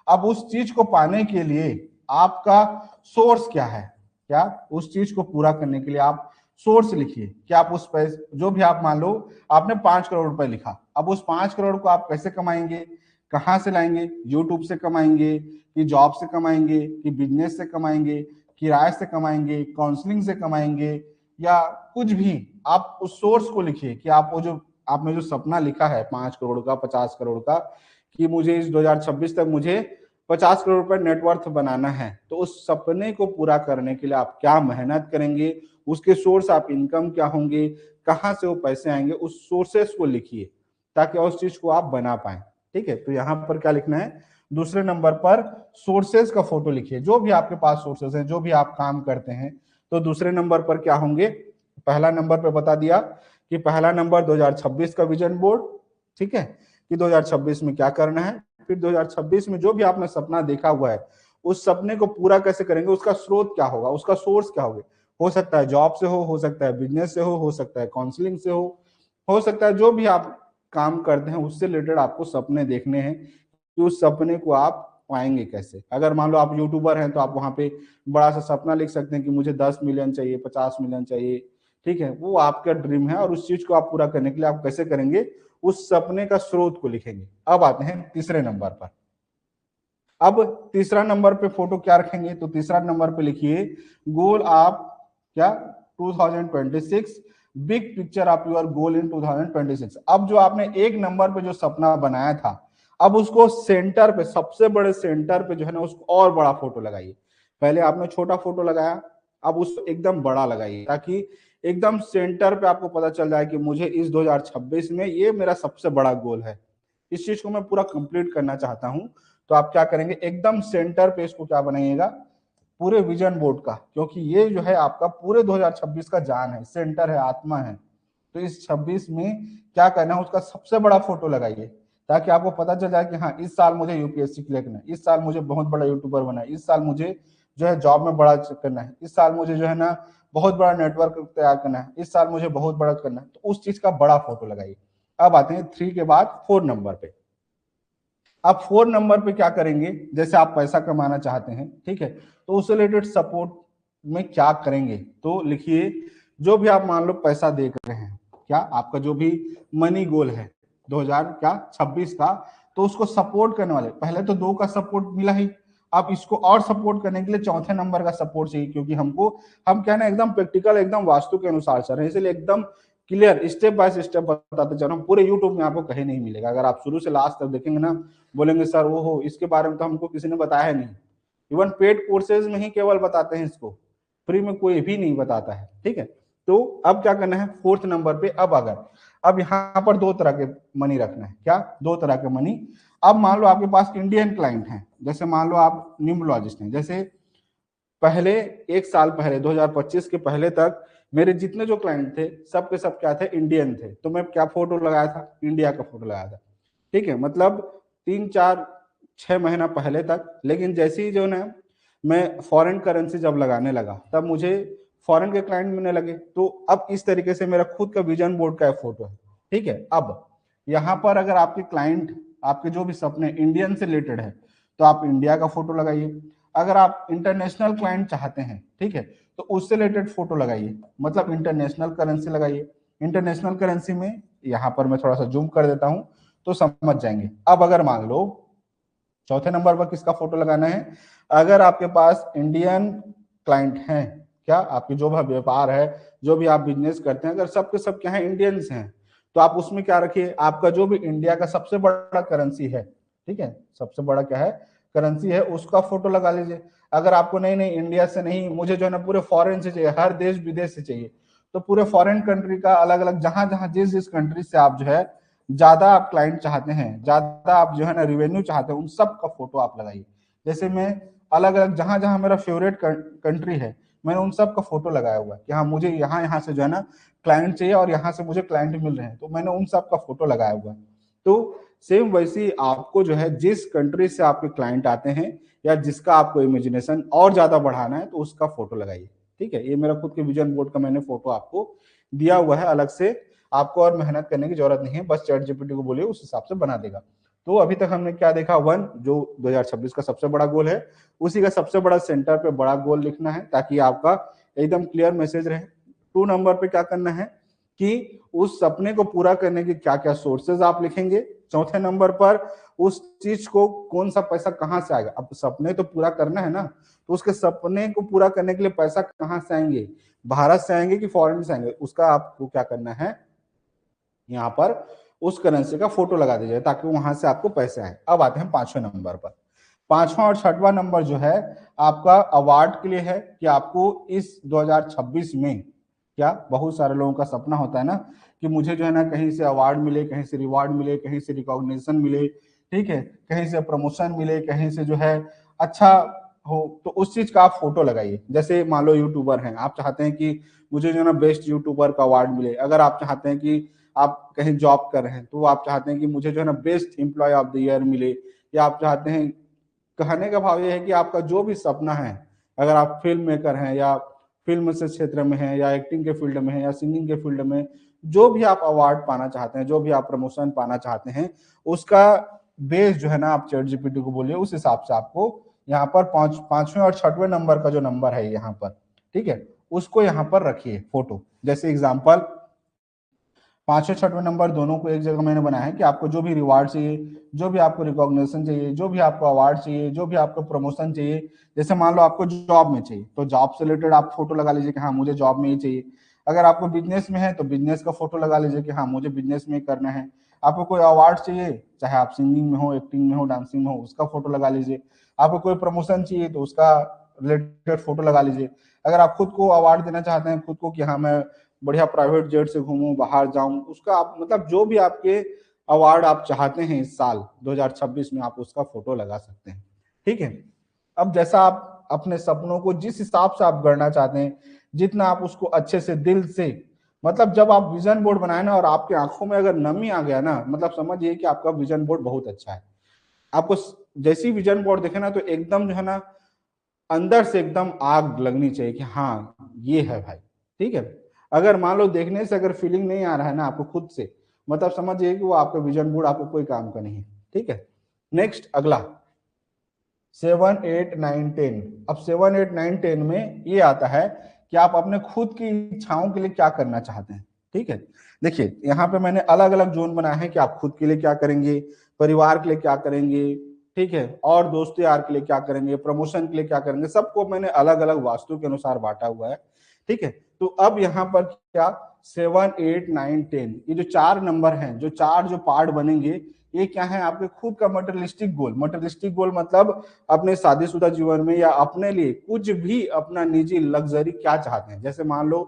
अब उस चीज को पाने के लिए आपका सोर्स क्या है, क्या उस चीज को पूरा करने के लिए आप सोर्स लिखिए कि आप उस पैसे, जो भी आप मान लो आपने 5 करोड़ रुपए लिखा, अब उस 5 करोड़ को आप कैसे कमाएंगे, कहाँ से लाएंगे, यूट्यूब से कमाएंगे कि जॉब से कमाएंगे कि बिजनेस से कमाएंगे, किराए से कमाएंगे, काउंसलिंग से कमाएंगे, या कुछ भी। आप उस सोर्स को लिखिए कि आप वो जो आपने जो सपना लिखा है 5 करोड़ का, 50 करोड़ का, कि मुझे इस 2026 तक मुझे 50 करोड़ रुपए नेटवर्थ बनाना है, तो उस सपने को पूरा करने के लिए आप क्या मेहनत करेंगे, उसके सोर्स आप इनकम क्या होंगे, कहाँ से वो पैसे आएंगे, उस सोर्सेस को लिखिए ताकि उस चीज को आप बना पाए। ठीक है, तो यहाँ पर क्या लिखना है, दूसरे नंबर पर सोर्सेज का फोटो लिखिए, जो भी आपके पास सोर्सेज हैं, जो भी आप काम करते हैं। तो दूसरे नंबर पर क्या होंगे, पहला नंबर पे बता दिया कि पहला नंबर 2026 का विजन बोर्ड। ठीक है, कि 2026 में क्या करना है, फिर 2026 में जो भी आपने सपना देखा हुआ है, उस सपने को पूरा कैसे करेंगे, उसका स्रोत क्या होगा, उसका सोर्स क्या होगा। हो सकता है जॉब से हो सकता है बिजनेस से हो सकता है काउंसलिंग से हो सकता है जो भी आप काम करते हैं उससे रिलेटेड आपको सपने देखने हैं कि उस सपने को आप पाएंगे कैसे। अगर मान लो आप यूट्यूबर हैं तो आप वहां पे बड़ा सा सपना लिख सकते हैं कि मुझे 10 मिलियन चाहिए, 50 मिलियन चाहिए। ठीक है, वो आपका ड्रीम है, और उस चीज को आप पूरा करने के लिए आप कैसे करेंगे, उस सपने का स्रोत को लिखेंगे। अब आते हैं तीसरे नंबर पर। अब तीसरा नंबर पे फोटो क्या रखेंगे, तो तीसरा नंबर पे लिखिए गोल आप क्या 2026, big picture of your goal in 2026। अब जो आपने एक नंबर पे जो सपना बनाया था, अब उसको सेंटर पे, सबसे बड़े सेंटर पे जो है ना, उसको और बड़ा फोटो लगाइए। पहले आपने छोटा फोटो लगाया, अब उसको एकदम बड़ा लगाइए ताकि एकदम सेंटर पे आपको पता चल जाए कि मुझे इस 2026 में ये मेरा सबसे बड़ा गोल है, इस चीज को मैं पूरा कंप्लीट करना चाहता हूं। तो आप क्या करेंगे, एकदम सेंटर पे इसको क्या बनाइएगा, पूरे विजन बोर्ड का, क्योंकि ये जो है आपका पूरे 2026 का जान है, सेंटर है, आत्मा है। तो इस 26 में क्या करना है, उसका सबसे बड़ा फोटो लगाइए ताकि आपको पता चल जाए कि हाँ, इस साल मुझे यूपीएससी क्लियर करना है, इस साल मुझे बहुत बड़ा यूट्यूबर बनना है, इस साल मुझे जो है जॉब में बड़ा करना है, इस साल मुझे जो है ना बहुत बड़ा नेटवर्क तैयार करना है, इस साल मुझे बहुत बड़ा करना है। तो उस चीज का बड़ा फोटो लगाइए। अब आते हैं 3 के बाद 4 नंबर पे। अब 4 नंबर पे क्या करेंगे, जैसे आप पैसा कमाना चाहते हैं, ठीक है, तो उससे रिलेटेड सपोर्ट में क्या करेंगे, तो लिखिए जो भी आप मान लो पैसा देख रहे हैं, क्या आपका जो भी मनी गोल है 2026 का, तो उसको सपोर्ट करने वाले, पहले तो 2 का सपोर्ट मिला ही, अब इसको और सपोर्ट करने के लिए चौथे नंबर का सपोर्ट चाहिए, क्योंकि हम क्या ना एकदम प्रैक्टिकल, एकदम वास्तु के अनुसार चल रहे हैं, इसलिए एकदम क्लियर स्टेप बाय स्टेप बताते चल रहा हूँ। पूरे यूट्यूब में आपको कहीं नहीं मिलेगा, अगर आप शुरू से लास्ट तक देखेंगे ना, बोलेंगे सर वो हो इसके बारे में तो हमको किसी ने बताया नहीं। इवन पेड कोर्सेज में ही केवल बताते हैं इसको, फ्री में कोई भी नहीं बताता है, ठीक है। तो अब क्या करना है, 4th नंबर पे, अब यहाँ पर 2 तरह के मनी रखना है, क्या 2 तरह के मनी। अब मान लो आपके पास इंडियन क्लाइंट है, जैसे मान लो आप न्यूमरोलॉजिस्ट हैं, जैसे पहले 1 साल पहले 2025 के पहले तक मेरे जितने जो क्लाइंट थे सब के सब क्या थे, इंडियन थे, तो मैं क्या फोटो लगाया था, इंडिया का फोटो लगाया था, ठीक है, मतलब 3 4 6 महीना पहले तक। लेकिन जैसे ही जो ना मैं फॉरेन करेंसी जब लगाने लगा, तब मुझे फॉरेन के क्लाइंट मिलने लगे, तो अब इस तरीके से मेरा खुद का विजन बोर्ड का फोटो है, ठीक है। अब यहाँ पर अगर आपके क्लाइंट, आपके जो भी सपने इंडियन से रिलेटेड है, तो आप इंडिया का फोटो लगाइए। अगर आप इंटरनेशनल क्लाइंट चाहते हैं, ठीक है, तो उससे रिलेटेड फोटो लगाइए, मतलब इंटरनेशनल करेंसी लगाइए। इंटरनेशनल करेंसी में यहाँ पर मैं थोड़ा सा जूम कर देता हूं तो समझ जाएंगे। अब अगर मान लो चौथे नंबर पर किसका फोटो लगाना है, अगर आपके पास इंडियन क्लाइंट हैं, क्या आपकी जो भी व्यापार है, जो भी आप बिजनेस करते हैं, अगर सबके सब क्या है इंडियंस हैं, तो आप उसमें क्या रखिए, आपका जो भी इंडिया का सबसे बड़ा करेंसी है, ठीक है, सबसे बड़ा क्या है करेंसी है, उसका फोटो लगा लीजिए। अगर आपको नहीं नहीं इंडिया से नहीं, मुझे जो है ना पूरे फॉरेन से चाहिए, हर देश विदेश से चाहिए, तो पूरे फॉरेन कंट्री का अलग अलग, जहां जहां जिस जिस कंट्री से आप जो है ज्यादा आप क्लाइंट चाहते हैं, ज्यादा आप जो है ना रिवेन्यू चाहते हैं, उन सब का फोटो आप लगाइए। जैसे मैं अलग अलग जहां जहां मेरा फेवरेट कंट्री है, मैंने उन सब का फोटो लगाया हुआ है कि हाँ मुझे यहाँ यहाँ से जो है ना क्लाइंट चाहिए और यहाँ से मुझे क्लाइंट मिल रहे हैं, तो मैंने उन सब का फोटो लगाया हुआ है। तो सेम वैसे ही आपको जो है जिस कंट्री से आपके क्लाइंट आते हैं या जिसका आपको इमेजिनेशन और ज्यादा बढ़ाना है, तो उसका फोटो लगाइए, ठीक है। ये मेरा खुद के विजन बोर्ड का मैंने फोटो आपको दिया हुआ है अलग से, आपको और मेहनत करने की जरूरत नहीं है, बस चैट जीपीटी को बोलिए उस हिसाब से बना देगा। तो अभी तक हमने क्या देखा, 1 जो 2026 का सबसे बड़ा गोल है, उसी का सबसे बड़ा सेंटर पे बड़ा गोल लिखना है ताकि आपका एकदम क्लियर मैसेज रहे। 2 नंबर पे क्या करना है कि उस सपने को पूरा करने के क्या क्या सोर्सेज आप लिखेंगे। चौथे नंबर पर उस चीज को कौन सा पैसा कहाँ से आएगा, अब सपने तो पूरा करना है ना, तो उसके सपने को पूरा करने के लिए पैसा कहाँ से आएंगे, भारत से आएंगे कि फॉरेन से आएंगे, उसका आपको क्या करना है, यहाँ पर उस करेंसी का फोटो लगा दीजिए ताकि वहां से आपको पैसे आए। अब आते हैं 5वें नंबर पर। 5वां और 6वां नंबर जो है आपका अवार्ड के लिए है कि आपको इस 2026 में, क्या बहुत सारे लोगों का सपना होता है ना कि मुझे जो है ना कहीं से अवार्ड मिले, कहीं से रिवार्ड मिले, कहीं से रिकॉग्निशन मिले, ठीक है, कहीं से प्रमोशन मिले, कहीं से जो है अच्छा हो, तो उस चीज का आप फोटो लगाइए। जैसे मान लो यूट्यूबर हैं, आप चाहते हैं कि मुझे जो है ना बेस्ट यूट्यूबर का अवार्ड मिले। अगर आप चाहते हैं कि आप कहीं जॉब कर रहे हैं, तो आप चाहते हैं कि मुझे जो है ना best employee of the year मिले, या आप चाहते हैं, कहने का भाव ये है कि आपका जो भी सपना है, अगर आप फिल्म मेकर हैं या फिल्म से क्षेत्र में हैं या एक्टिंग के फील्ड में हैं या सिंगिंग के फील्ड में, जो भी आप अवार्ड पाना चाहते हैं, जो भी आप प्रमोशन पाना चाहते हैं, उसका बेस जो है ना आप चैट जीपीटी को बोलिए, उस हिसाब से आपको यहाँ पर 5वें और 6वें नंबर का जो नंबर है यहाँ पर, ठीक है, उसको यहाँ पर रखिए फोटो। जैसे एग्जाम्पल 5वें 6वें नंबर दोनों को एक जगह मैंने बनाया है कि आपको जो भी रिवार्ड चाहिए, जो भी आपको रिकॉग्निशन चाहिए, जो भी आपको अवार्ड चाहिए, जो भी आपको प्रमोशन चाहिए, जैसे मान लो आपको जॉब में चाहिए तो जॉब से रिलेटेड आप फोटो लगा लीजिए कि हाँ मुझे जॉब में ही चाहिए। अगर आपको बिजनेस में है तो बिजनेस का फोटो लगा लीजिए कि हाँ मुझे बिजनेस में ही करना है। आपको कोई अवार्ड चाहिए, चाहे आप सिंगिंग में हो, एक्टिंग में हो, डांसिंग में हो, उसका फोटो लगा लीजिए। आपको कोई प्रमोशन चाहिए तो उसका रिलेटेड फोटो लगा लीजिए। अगर आप खुद को अवार्ड देना चाहते हैं खुद को कि हाँ मैं बढ़िया प्राइवेट जेट से घूमूं, बाहर जाऊं, उसका आप मतलब जो भी आपके अवार्ड आप चाहते हैं इस साल 2026 में, आप उसका फोटो लगा सकते हैं, ठीक है। अब जैसा आप अपने सपनों को जिस हिसाब से आप गढ़ना चाहते हैं, जितना आप उसको अच्छे से दिल से, मतलब जब आप विजन बोर्ड बनाए ना और आपकी आंखों में अगर नमी आ गया ना, मतलब समझिए कि आपका विजन बोर्ड बहुत अच्छा है। आपको जैसी विजन बोर्ड देखे ना तो एकदम जो है ना अंदर से एकदम आग लगनी चाहिए कि हाँ ये है भाई, ठीक है। अगर मान लो देखने से अगर फीलिंग नहीं आ रहा है ना आपको खुद से, मतलब समझिए कि वो आपका विजन बोर्ड आपको कोई काम का नहीं है, ठीक है। नेक्स्ट अगला 7, 8, 9, 10। अब 7, 8, 9, 10 में ये आता है कि आप अपने खुद की इच्छाओं के लिए क्या करना चाहते हैं। ठीक है, देखिए यहाँ पे मैंने अलग अलग जोन बनाए हैं कि आप खुद के लिए क्या करेंगे, परिवार के लिए क्या करेंगे, ठीक है, और दोस्त यार के लिए क्या करेंगे, प्रमोशन के लिए क्या करेंगे, सबको मैंने अलग अलग वास्तु के अनुसार बांटा हुआ है। ठीक है, तो अब यहाँ पर क्या 7, 8, 9, 10 ये जो 4 नंबर हैं, जो 4 जो पार्ट बनेंगे, ये क्या है आपके खुद का मटेरियलिस्टिक गोल। मटेरियलिस्टिक गोल मतलब अपने शादीशुदा जीवन में या अपने लिए कुछ भी अपना निजी लग्जरी क्या चाहते हैं। जैसे मान लो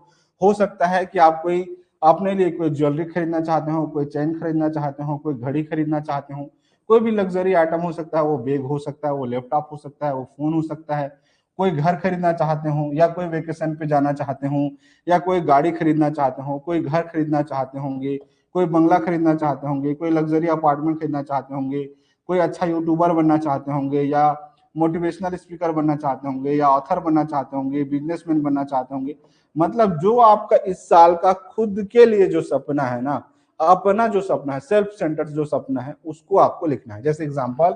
हो सकता है कि आप कोई अपने लिए कोई ज्वेलरी खरीदना चाहते हो, कोई चेन खरीदना चाहते हो, कोई घड़ी खरीदना चाहते हो, कोई भी लग्जरी आइटम हो सकता है, वो बैग हो सकता है, वो लैपटॉप हो सकता है, वो फोन हो सकता है, कोई घर खरीदना चाहते हो, या कोई वेकेशन पे जाना चाहते हो, या कोई गाड़ी खरीदना चाहते हो, कोई घर खरीदना चाहते होंगे, कोई बंगला खरीदना चाहते होंगे, कोई लग्जरी अपार्टमेंट खरीदना चाहते होंगे, कोई अच्छा यूट्यूबर बनना चाहते होंगे, या मोटिवेशनल स्पीकर बनना चाहते होंगे, या ऑथर बनना चाहते होंगे, बिजनेसमैन बनना चाहते होंगे। मतलब जो आपका इस साल का खुद के लिए जो सपना है ना, अपना जो सपना है, सेल्फ सेंटर्ड जो सपना है, उसको आपको लिखना है। जैसे एग्जांपल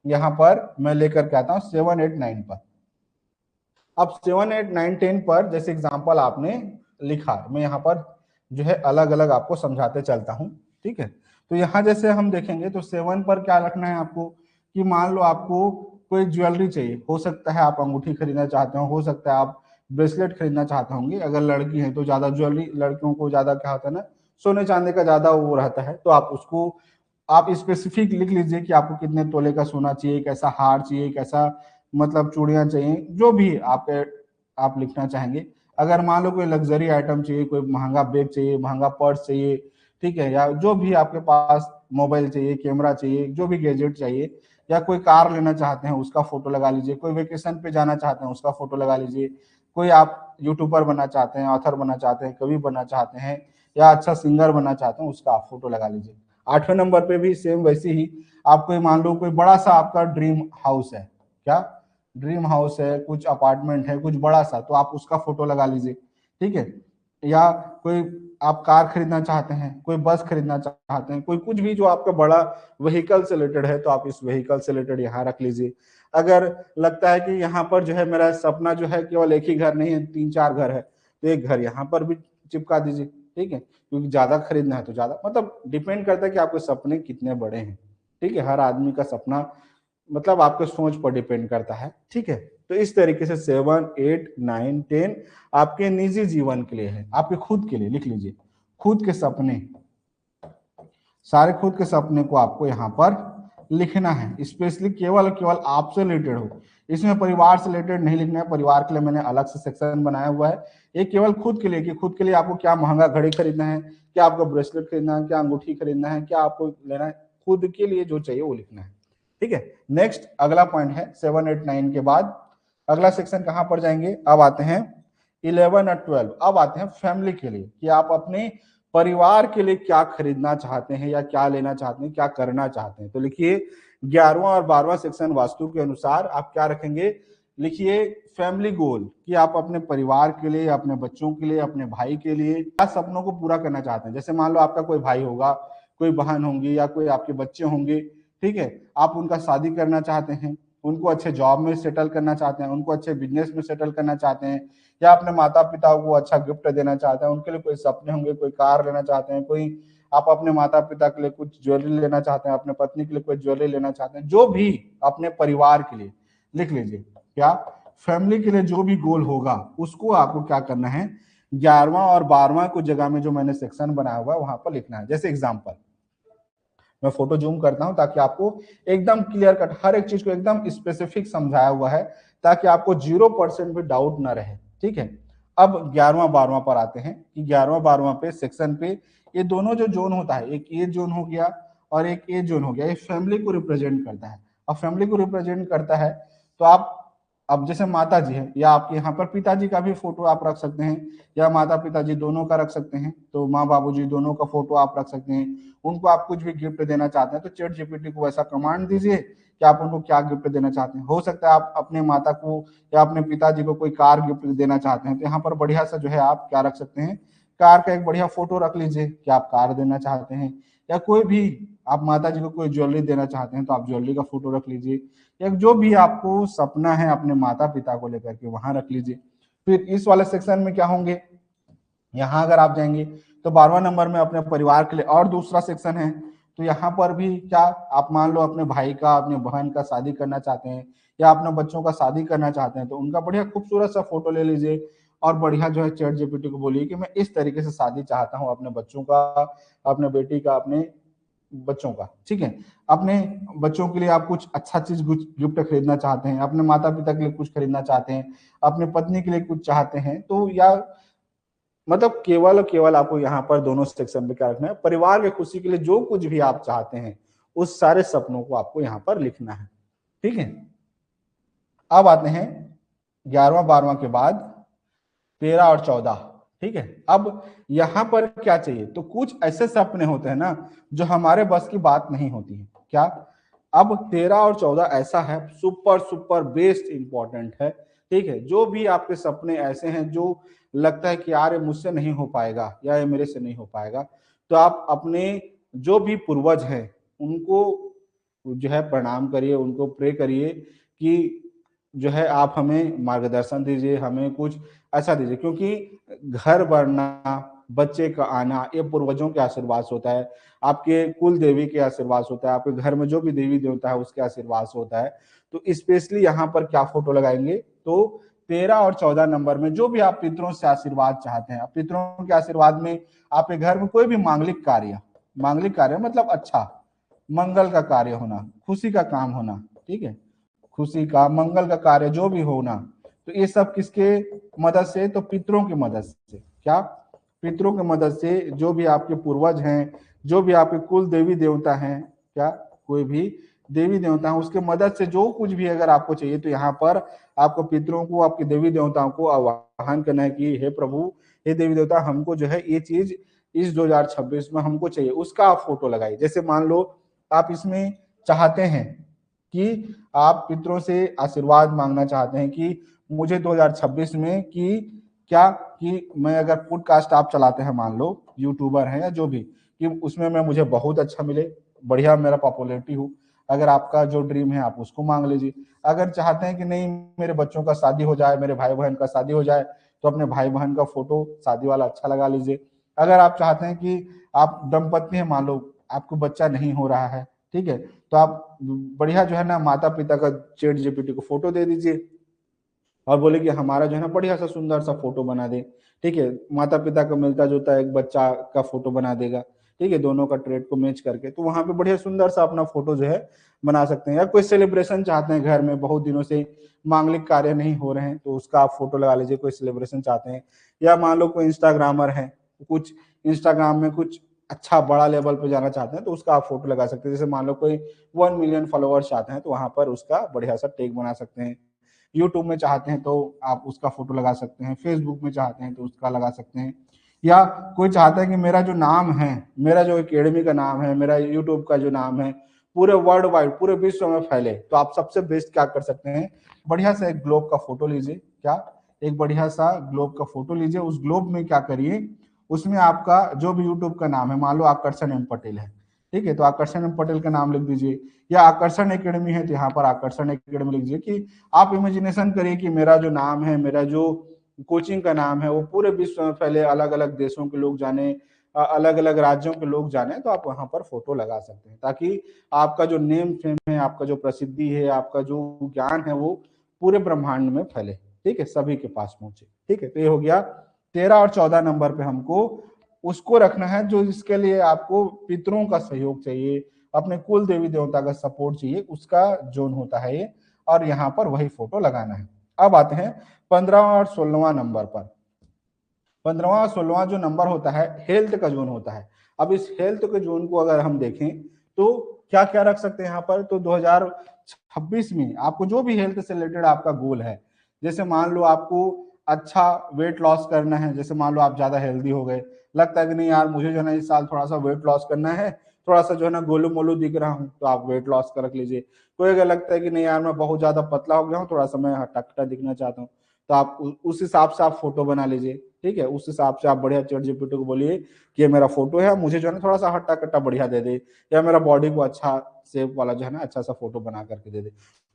यहाँ पर मैं लेकर के आता हूँ 7, 8, 9 पर। अब 7, 8, 9, 10 पर जैसे एग्जांपल आपने लिखा, मैं यहाँ पर जो है अलग अलग आपको समझाते चलता हूँ। ठीक है, तो यहाँ जैसे हम देखेंगे तो 7 पर क्या रखना है आपको, कि मान लो आपको कोई ज्वेलरी चाहिए, हो सकता है आप अंगूठी खरीदना चाहते हो सकता है आप ब्रेसलेट खरीदना चाहते होंगे। अगर लड़की है तो ज्यादा ज्वेलरी, लड़कियों को ज्यादा क्या होता है ना, सोने चांदी का ज्यादा वो रहता है, तो आप उसको आप स्पेसिफिक लिख लीजिए कि आपको कितने तोले का सोना चाहिए, कैसा हार चाहिए, कैसा मतलब चूड़ियां चाहिए, जो भी आपके आप लिखना चाहेंगे। अगर मान लो कोई लग्जरी आइटम चाहिए, कोई महंगा बैग चाहिए, महंगा पर्स चाहिए, ठीक है, या जो भी आपके पास मोबाइल चाहिए, कैमरा चाहिए, जो भी गैजेट चाहिए, या कोई कार लेना चाहते हैं उसका फोटो लगा लीजिए, कोई वेकेशन पे जाना चाहते हैं उसका फोटो लगा लीजिए, कोई आप यूट्यूबर बनना चाहते हैं, ऑथर बनना चाहते हैं, कवि बनना चाहते हैं, या अच्छा सिंगर बनना चाहते हैं, उसका आप फोटो लगा लीजिए। 8वें नंबर पे भी सेम वैसे ही आपको मान लो कोई बड़ा सा आपका ड्रीम हाउस है, क्या ड्रीम हाउस है, कुछ अपार्टमेंट है, कुछ बड़ा सा, तो आप उसका फोटो लगा लीजिए। ठीक है, या कोई आप कार खरीदना चाहते हैं, कोई बस खरीदना चाहते हैं, कोई कुछ भी जो आपका बड़ा व्हीकल से रिलेटेड है, तो आप इस व्हीकल से रिलेटेड यहाँ रख लीजिए। अगर लगता है कि यहाँ पर जो है मेरा सपना जो है केवल एक ही घर नहीं है, 3-4 घर है, तो एक घर यहाँ पर भी चिपका दीजिए। ठीक है, क्योंकि ज्यादा खरीदना है तो ज्यादा, मतलब डिपेंड करता है कि आपके सपने कितने बड़े हैं। ठीक है, हर आदमी का सपना मतलब आपके सोच पर डिपेंड करता है। ठीक है, तो इस तरीके से 7, 8, 9, 10 आपके निजी जीवन के लिए है, आपके खुद के लिए लिख लीजिए। खुद के सपने, सारे खुद के सपने को आपको यहाँ पर लिखना है, स्पेशली केवल केवल आपसे रिलेटेड हो। इसमें परिवार से रिलेटेड नहीं लिखना है, परिवार के लिए मैंने अलग से सेक्शन बनाया हुआ है। ये केवल खुद के लिए, कि खुद के लिए आपको क्या महंगा घड़ी खरीदना है, क्या आपको ब्रेसलेट खरीदना है, क्या अंगूठी खरीदना है, क्या आपको लेना है, खुद के लिए जो चाहिए वो लिखना है। ठीक है, नेक्स्ट अगला पॉइंट है 7, 8, 9 के बाद अगला सेक्शन कहां पर जाएंगे, अब आते हैं 11 और 12। अब आते हैं फैमिली के लिए, कि आप अपने परिवार के लिए क्या खरीदना चाहते हैं, या क्या लेना चाहते हैं, क्या करना चाहते हैं। तो लिखिए 11वां और 12वां सेक्शन वास्तु के अनुसार आप क्या रखेंगे, लिखिए फैमिली गोल, कि आप अपने परिवार के लिए, अपने बच्चों के लिए, अपने भाई के लिए क्या सपनों को पूरा करना चाहते हैं। जैसे मान लो आपका कोई भाई होगा, कोई बहन होंगी, या कोई आपके बच्चे होंगे। ठीक है, आप उनका शादी करना चाहते हैं, उनको अच्छे जॉब में सेटल करना चाहते हैं, उनको अच्छे बिजनेस में सेटल करना चाहते हैं, या अपने माता पिता को अच्छा गिफ्ट देना चाहते हैं, उनके लिए कोई सपने होंगे, कोई कार लेना चाहते हैं, कोई आप अपने माता पिता के लिए कुछ ज्वेलरी लेना चाहते हैं, अपने पत्नी के लिए कोई ज्वेलरी लेना चाहते हैं, जो भी अपने परिवार के लिए लिख लीजिए। क्या फैमिली के लिए जो भी गोल होगा उसको आपको क्या करना है, 11वां और 12वां को जगह में जो मैंने सेक्शन बनाया हुआ है वहां पर लिखना है। जैसे एग्जाम्पल मैं फोटो जूम करता हूं ताकि आपको एकदम क्लियर कट हर एक चीज को एकदम स्पेसिफिक समझाया हुआ है, ताकि आपको 0% भी डाउट ना रहे। ठीक है, अब 11वां 12वां पर आते हैं, कि 11वां 12वां पे सेक्शन पे ये दोनों जो जोन होता है, एक ये जोन हो गया और एक ये जोन हो गया, ये फैमिली को रिप्रेजेंट करता है। अब फैमिली को रिप्रेजेंट करता है तो आप, अब जैसे माता जी है, या आपके यहाँ पर पिताजी का भी फोटो आप रख सकते हैं, या माता पिताजी दोनों का रख सकते हैं, तो माँ बाबूजी दोनों का फोटो आप रख सकते हैं। उनको आप कुछ भी गिफ्ट देना चाहते हैं तो चैट जीपीटी को ऐसा कमांड दीजिए कि आप उनको क्या गिफ्ट देना चाहते हैं। हो सकता है आप अपने माता को या अपने पिताजी को कोई कार गिफ्ट देना चाहते हैं, तो यहाँ पर बढ़िया सा जो है आप क्या रख सकते हैं, कार का एक बढ़िया फोटो रख लीजिए कि आप कार देना चाहते हैं, या कोई भी आप माता जी को कोई ज्वेलरी देना चाहते हैं तो आप ज्वेलरी का फोटो रख लीजिए, या जो भी आपको सपना है अपने माता पिता को लेकर के वहां रख लीजिए। फिर इस वाले सेक्शन में क्या होंगे, यहाँ अगर आप जाएंगे तो 12वां नंबर में अपने परिवार के लिए और दूसरा सेक्शन है। तो यहाँ पर भी क्या, आप मान लो अपने भाई का अपने बहन का शादी करना चाहते हैं या अपने बच्चों का शादी करना चाहते हैं तो उनका बढ़िया खूबसूरत सा फोटो ले लीजिए और बढ़िया जो है चैट जीपीटी को बोलिए कि मैं इस तरीके से शादी चाहता हूँ अपने बच्चों का, अपने बेटी का, अपने बच्चों का, ठीक है। अपने बच्चों के लिए आप कुछ अच्छा चीज गिफ्ट खरीदना चाहते हैं, अपने माता पिता के लिए कुछ खरीदना चाहते हैं, अपने पत्नी के लिए कुछ चाहते हैं, तो या मतलब केवल केवल आपको यहाँ पर दोनों सेक्शन में क्या रखना है, परिवार की खुशी के लिए जो कुछ भी आप चाहते हैं उस सारे सपनों को आपको यहाँ पर लिखना है, ठीक है। अब आते हैं 11वां 12वां के बाद 13 और 14, ठीक है। अब यहाँ पर क्या चाहिए, तो कुछ ऐसे सपने होते हैं ना जो हमारे बस की बात नहीं होती है, क्या। अब 13 और 14 ऐसा है, सुपर सुपर बेस्ट इंपॉर्टेंट है, ठीक है। जो भी आपके सपने ऐसे हैं जो लगता है कि यार ये मुझसे नहीं हो पाएगा या ये मेरे से नहीं हो पाएगा, तो आप अपने जो भी पूर्वज हैं उनको जो है प्रणाम करिए, उनको प्रे करिए कि जो है आप हमें मार्गदर्शन दीजिए, हमें कुछ ऐसा दीजिए, क्योंकि घर बढ़ना, बच्चे का आना, ये पूर्वजों के आशीर्वाद से होता है, आपके कुल देवी के आशीर्वाद से होता है, आपके घर में जो भी देवी देवता है उसके आशीर्वाद से होता है। तो स्पेशली यहाँ पर क्या फोटो लगाएंगे, तो 13 और 14 नंबर में जो भी आप पितरों से आशीर्वाद चाहते हैं, पितरों के आशीर्वाद में आपके घर में कोई भी मांगलिक कार्य मतलब अच्छा मंगल का कार्य होना, खुशी का काम होना, ठीक है, खुशी का मंगल का कार्य जो भी होना, तो ये सब किसके मदद से, तो पितरों की मदद से, क्या, पितरों की मदद से, जो भी आपके पूर्वज हैं, जो भी आपके कुल देवी देवता हैं, क्या कोई भी देवी देवता है उसके मदद से जो कुछ भी अगर आपको चाहिए तो यहाँ पर आपको पितरों को, आपके देवी देवताओं को आह्वान करना है कि हे प्रभु, हे देवी देवता, हमको जो है ये चीज इस 2026 में हमको चाहिए, उसका आप फोटो लगाइए। जैसे मान लो आप इसमें चाहते हैं कि आप पितरों से आशीर्वाद मांगना चाहते हैं कि मुझे 2026 में कि क्या, कि मैं अगर पॉडकास्ट आप चलाते हैं, मान लो यूट्यूबर हैं या जो भी, कि उसमें मैं मुझे बहुत अच्छा मिले, बढ़िया मेरा पॉपुलैरिटी हो, अगर आपका जो ड्रीम है आप उसको मांग लीजिए। अगर चाहते हैं कि नहीं मेरे बच्चों का शादी हो जाए, मेरे भाई बहन का शादी हो जाए, तो अपने भाई बहन का फोटो शादी वाला अच्छा लगा लीजिए। अगर आप चाहते हैं कि आप दंपत्ति हैं, मान लो आपको बच्चा नहीं हो रहा है, ठीक है, तो आप बढ़िया जो है ना माता पिता का चैट जीपीटी को फोटो दे दीजिए और बोले कि हमारा जो है ना बढ़िया सा सुंदर सा फोटो बना दे, ठीक है, माता पिता का मिलता जुलता एक बच्चा का फोटो बना देगा, ठीक है, दोनों का ट्रेड को मैच करके, तो वहां पे बढ़िया सुंदर सा अपना फोटो जो है बना सकते हैं। या कोई सेलिब्रेशन चाहते हैं, घर में बहुत दिनों से मांगलिक कार्य नहीं हो रहे हैं तो उसका आप फोटो लगा लीजिए, कोई सेलिब्रेशन चाहते हैं। या मान लो कोई इंस्टाग्रामर है, कुछ इंस्टाग्राम में कुछ अच्छा बड़ा लेवल पे जाना चाहते हैं तो उसका आप फोटो लगा सकते हैं। जैसे मान लो कोई 1 मिलियन फॉलोअर्स चाहते हैं तो वहां पर उसका बढ़िया सा टेग बना सकते हैं। यूट्यूब में चाहते हैं तो आप उसका फोटो लगा सकते हैं, फेसबुक में चाहते हैं तो उसका लगा सकते हैं। या कोई चाहता है कि मेरा जो नाम है, मेरा जो एकेडमी का नाम है, मेरा यूट्यूब का जो नाम है पूरे वर्ल्ड वाइड, पूरे विश्व में फैले, तो आप सबसे बेस्ट क्या कर सकते हैं, बढ़िया सा एक ग्लोब का फोटो लीजिए, क्या, एक बढ़िया सा ग्लोब का फोटो लीजिए। उस ग्लोब में क्या करिए, उसमें आपका जो भी यूट्यूब का नाम है, मान लो आकर्षण एम पटेल है, ठीक है, तो आकर्षण एम पटेल का नाम लिख दीजिए। या आकर्षण एकेडमी है तो यहाँ पर आकर्षण एकेडमी लिख दीजिए। कि आप इमेजिनेशन करिए कि मेरा जो नाम है, मेरा जो कोचिंग का नाम है वो पूरे विश्व में फैले, अलग अलग देशों के लोग जाने, अलग अलग राज्यों के लोग जाने, तो आप वहां पर फोटो लगा सकते हैं ताकि आपका जो नेम फेम है, आपका जो प्रसिद्धि है, आपका जो ज्ञान है वो पूरे ब्रह्मांड में फैले, ठीक है, सभी के पास पहुंचे, ठीक है। तो ये हो गया 13 और 14 नंबर पे हमको उसको रखना है जो इसके लिए आपको पितरों का सहयोग चाहिए, अपने कुल देवी देवता का सपोर्ट चाहिए, उसका जोन होता है ये, और यहाँ पर वही फोटो लगाना है। अब आते हैं 15वां और 16वां नंबर पर। 15वां और 16वां जो नंबर होता है हेल्थ का जोन होता है। अब इस हेल्थ के जोन को अगर हम देखें तो क्या क्या रख सकते हैं यहाँ पर, तो 2026 में आपको जो भी हेल्थ से रिलेटेड आपका गोल है, जैसे मान लो आपको अच्छा वेट लॉस करना है, जैसे मान लो आप ज्यादा हेल्दी हो गए, लगता है कि नहीं यार मुझे जो है ना इस साल थोड़ा सा वेट लॉस करना है, थोड़ा सा जो है ना गोलू मोलू दिख रहा हूँ, तो आप वेट लॉस कर रख लीजिए। कोई अगर लगता है कि नहीं यार मैं बहुत ज्यादा पतला हो गया हूँ, थोड़ा सा मैं हट्टा कट्टा दिखना चाहता हूँ, तो आप उस हिसाब से आप फोटो बना लीजिए, ठीक है। उस हिसाब से आप बढ़िया चैट जीपीटी को बोलिए कि ये मेरा फोटो है, मुझे जो है ना थोड़ा सा हट्टा कट्टा बढ़िया दे दे, या मेरा बॉडी को अच्छा शेप वाला जो है ना अच्छा सा फोटो बना करके दे दे।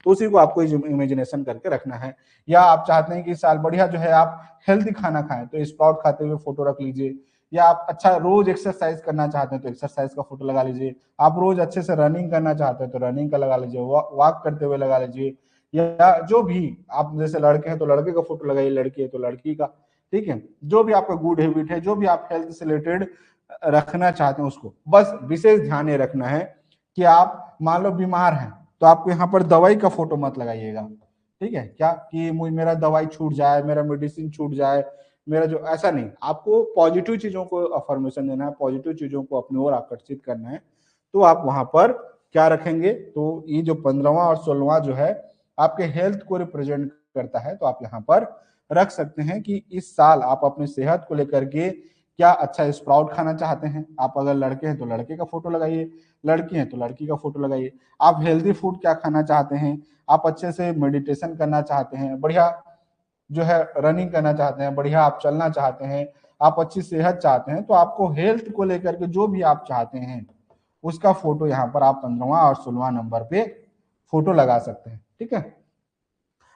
तो उसी को आपको इमेजिनेशन करके रखना है। या आप चाहते हैं कि इस साल बढ़िया जो है आप हेल्दी खाना खाएं, तो स्प्राउट खाते हुए फोटो रख लीजिए। या आप अच्छा रोज एक्सरसाइज करना चाहते हैं तो एक्सरसाइज का फोटो लगा लीजिए। आप रोज अच्छे से रनिंग करना चाहते हैं तो रनिंग का लगा लीजिए, वॉक करते हुए लगा लीजिए। या जो भी आप जैसे लड़के हैं तो लड़के का फोटो लगाइए, लड़की है तो लड़की का, ठीक है। जो भी आपका गुड हैबिट है, जो भी आप हेल्थ से रिलेटेड रखना चाहते हैं उसको बस विशेष ध्यान ये रखना है कि आप मान लो बीमार हैं तो आपको यहाँ पर दवाई का फोटो मत लगाइएगा, ठीक है। क्या कि मेरा दवाई छूट जाए, मेरा मेडिसिन छूट जाए, मेरा जो, ऐसा नहीं। आपको पॉजिटिव चीजों को अफर्मेशन देना है, पॉजिटिव चीजों को अपनी ओर आकर्षित करना है। तो आप वहां पर क्या रखेंगे, तो ये जो 15वां और 16वां जो है आपके हेल्थ को रिप्रेजेंट करता है, तो आप यहाँ पर रख सकते हैं कि इस साल आप अपनी सेहत को लेकर के क्या अच्छा स्प्राउट खाना चाहते हैं। आप अगर लड़के हैं तो लड़के का फोटो लगाइए, लड़की है तो लड़की का फोटो लगाइए। आप हेल्दी फूड क्या खाना चाहते हैं, आप अच्छे से मेडिटेशन करना चाहते हैं, बढ़िया जो है रनिंग करना चाहते हैं, बढ़िया आप चलना चाहते हैं, आप अच्छी सेहत चाहते हैं, तो आपको हेल्थ को लेकर के जो भी आप चाहते हैं उसका फोटो यहाँ पर आप 15वां और 16वां नंबर पे फोटो लगा सकते हैं, ठीक है।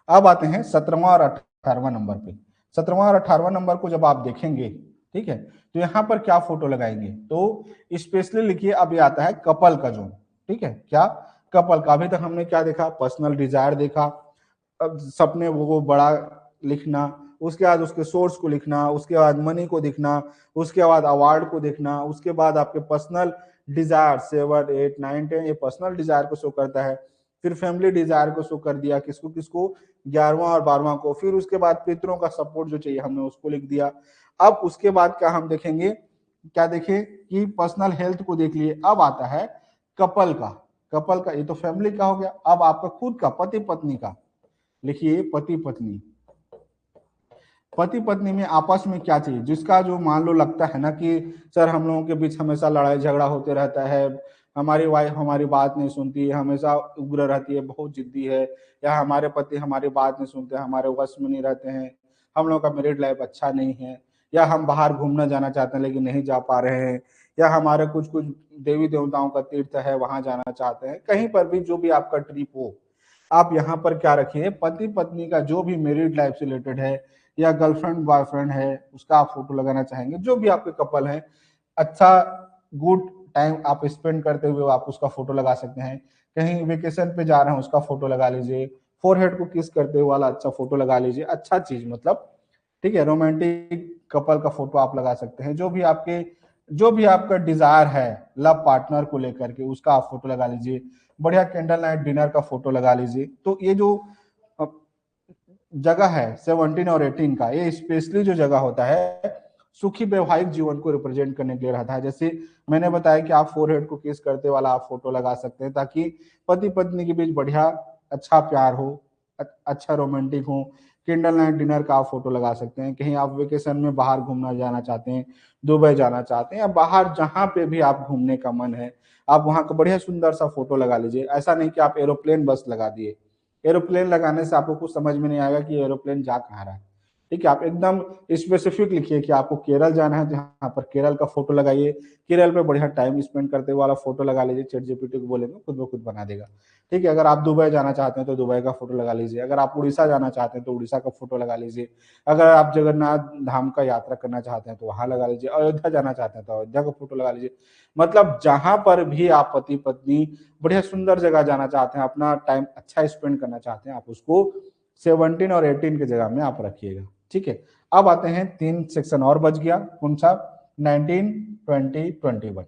अब आते हैं 17वां और 18वां नंबर पे। 17वां और 18वां नंबर को जब आप देखेंगे, ठीक है, तो यहाँ पर क्या फोटो लगाएंगे, तो स्पेशली लिखिए अब ये आता है कपल का जोन, ठीक है। क्या कपल का, अभी तक हमने क्या देखा, पर्सनल डिजायर देखा, अब सपने वो बड़ा लिखना, उसके बाद उसके सोर्स को लिखना, उसके बाद मनी को दिखना, उसके बाद अवार्ड को देखना, उसके बाद आपके पर्सनल डिजायर 7 8 9 10 ये पर्सनल डिजायर को शो करता है। फिर फैमिली डिजायर को शो कर दिया, किसको किसको, 11वां और 12वां को। फिर उसके बाद पितरों का सपोर्ट जो चाहिए हमने उसको लिख दिया। अब उसके बाद क्या हम देखेंगे, क्या देखें कि पर्सनल हेल्थ को देख लिए। अब आता है कपल का। कपल का ये तो फैमिली का हो गया। अब आपका खुद का पति पत्नी का लिखिए, पति पत्नी। पति पत्नी में आपस में क्या चाहिए, जिसका जो मान लो लगता है ना कि सर हम लोगों के बीच हमेशा लड़ाई झगड़ा होते रहता है, हमारी वाइफ हमारी बात नहीं सुनती है, हमेशा उग्र रहती है, बहुत जिद्दी है, या हमारे पति हमारी बात नहीं सुनते, हमारे वश में नहीं रहते हैं, हम लोग का मैरिड लाइफ अच्छा नहीं है, या हम बाहर घूमना जाना चाहते हैं लेकिन नहीं जा पा रहे हैं, या हमारे कुछ कुछ देवी देवताओं का तीर्थ है वहां जाना चाहते हैं, कहीं पर भी जो भी आपका ट्रिप हो, आप यहाँ पर क्या रखिए, पति पत्नी का जो भी मैरिड लाइफ से रिलेटेड है, या गर्लफ्रेंड बॉयफ्रेंड है उसका आप फोटो लगाना चाहेंगे, जो भी आपके कपल है, अच्छा गुड टाइम आप स्पेंड करते हुए आप उसका फोटो लगा सकते हैं। कहीं वेकेशन पे जा रहे हैं उसका फोटो लगा लीजिए, फोरहेड को किस करते हुए वाला अच्छा फोटो लगा लीजिए, अच्छा चीज मतलब, ठीक है। रोमांटिक कपल का फोटो आप लगा सकते हैं, जो भी आपका डिजायर है लव पार्टनर को लेकर के उसका आप फोटो लगा लीजिए, बढ़िया कैंडल नाइट डिनर का फोटो लगा लीजिए। तो ये जो जगह है 17 और 18 का, ये स्पेशली जो जगह होता है सुखी वैवाहिक जीवन को रिप्रेजेंट करने के लिए रहता है। जैसे मैंने बताया कि आप फोरहेड को किस करते वाला आप फोटो लगा सकते हैं, ताकि पति पत्नी के बीच बढ़िया अच्छा प्यार हो, अच्छा रोमांटिक हो। कैंडल नाइट डिनर का आप फोटो लगा सकते हैं। कहीं आप वेकेशन में बाहर घूमना जाना चाहते हैं, दुबई जाना चाहते हैं, या बाहर जहां पे भी आप घूमने का मन है, आप वहां का बढ़िया सुंदर सा फोटो लगा लीजिए। ऐसा नहीं कि आप एरोप्लेन बस लगा दिए, एरोप्लेन लगाने से आपको कुछ समझ में नहीं आएगा कि एरोप्लेन जा कहाँ रहा है, ठीक है। आप एकदम स्पेसिफिक लिखिए कि आपको केरल जाना है, जहाँ पर केरल का फोटो लगाइए, केरल पे बढ़िया टाइम स्पेंड करते वाला फोटो लगा लीजिए, चैट जीपीटी को बोलेंगे खुद ब खुद बना देगा, ठीक है। अगर आप दुबई जाना चाहते हैं तो दुबई का फोटो लगा लीजिए, अगर आप उड़ीसा जाना चाहते हैं तो उड़ीसा का फोटो लगा लीजिए, अगर आप जगन्नाथ धाम का यात्रा करना चाहते हैं तो वहां लगा लीजिए, अयोध्या जाना चाहते हैं तो अयोध्या का फोटो लगा लीजिए। मतलब जहां पर भी आप पति पत्नी बढ़िया सुंदर जगह जाना चाहते हैं, अपना टाइम अच्छा स्पेंड करना चाहते हैं, आप उसको 17 और 18 की जगह में आप रखिएगा, ठीक है। अब आते हैं 3 सेक्शन और बच गया, कौन सा, 19 20 21।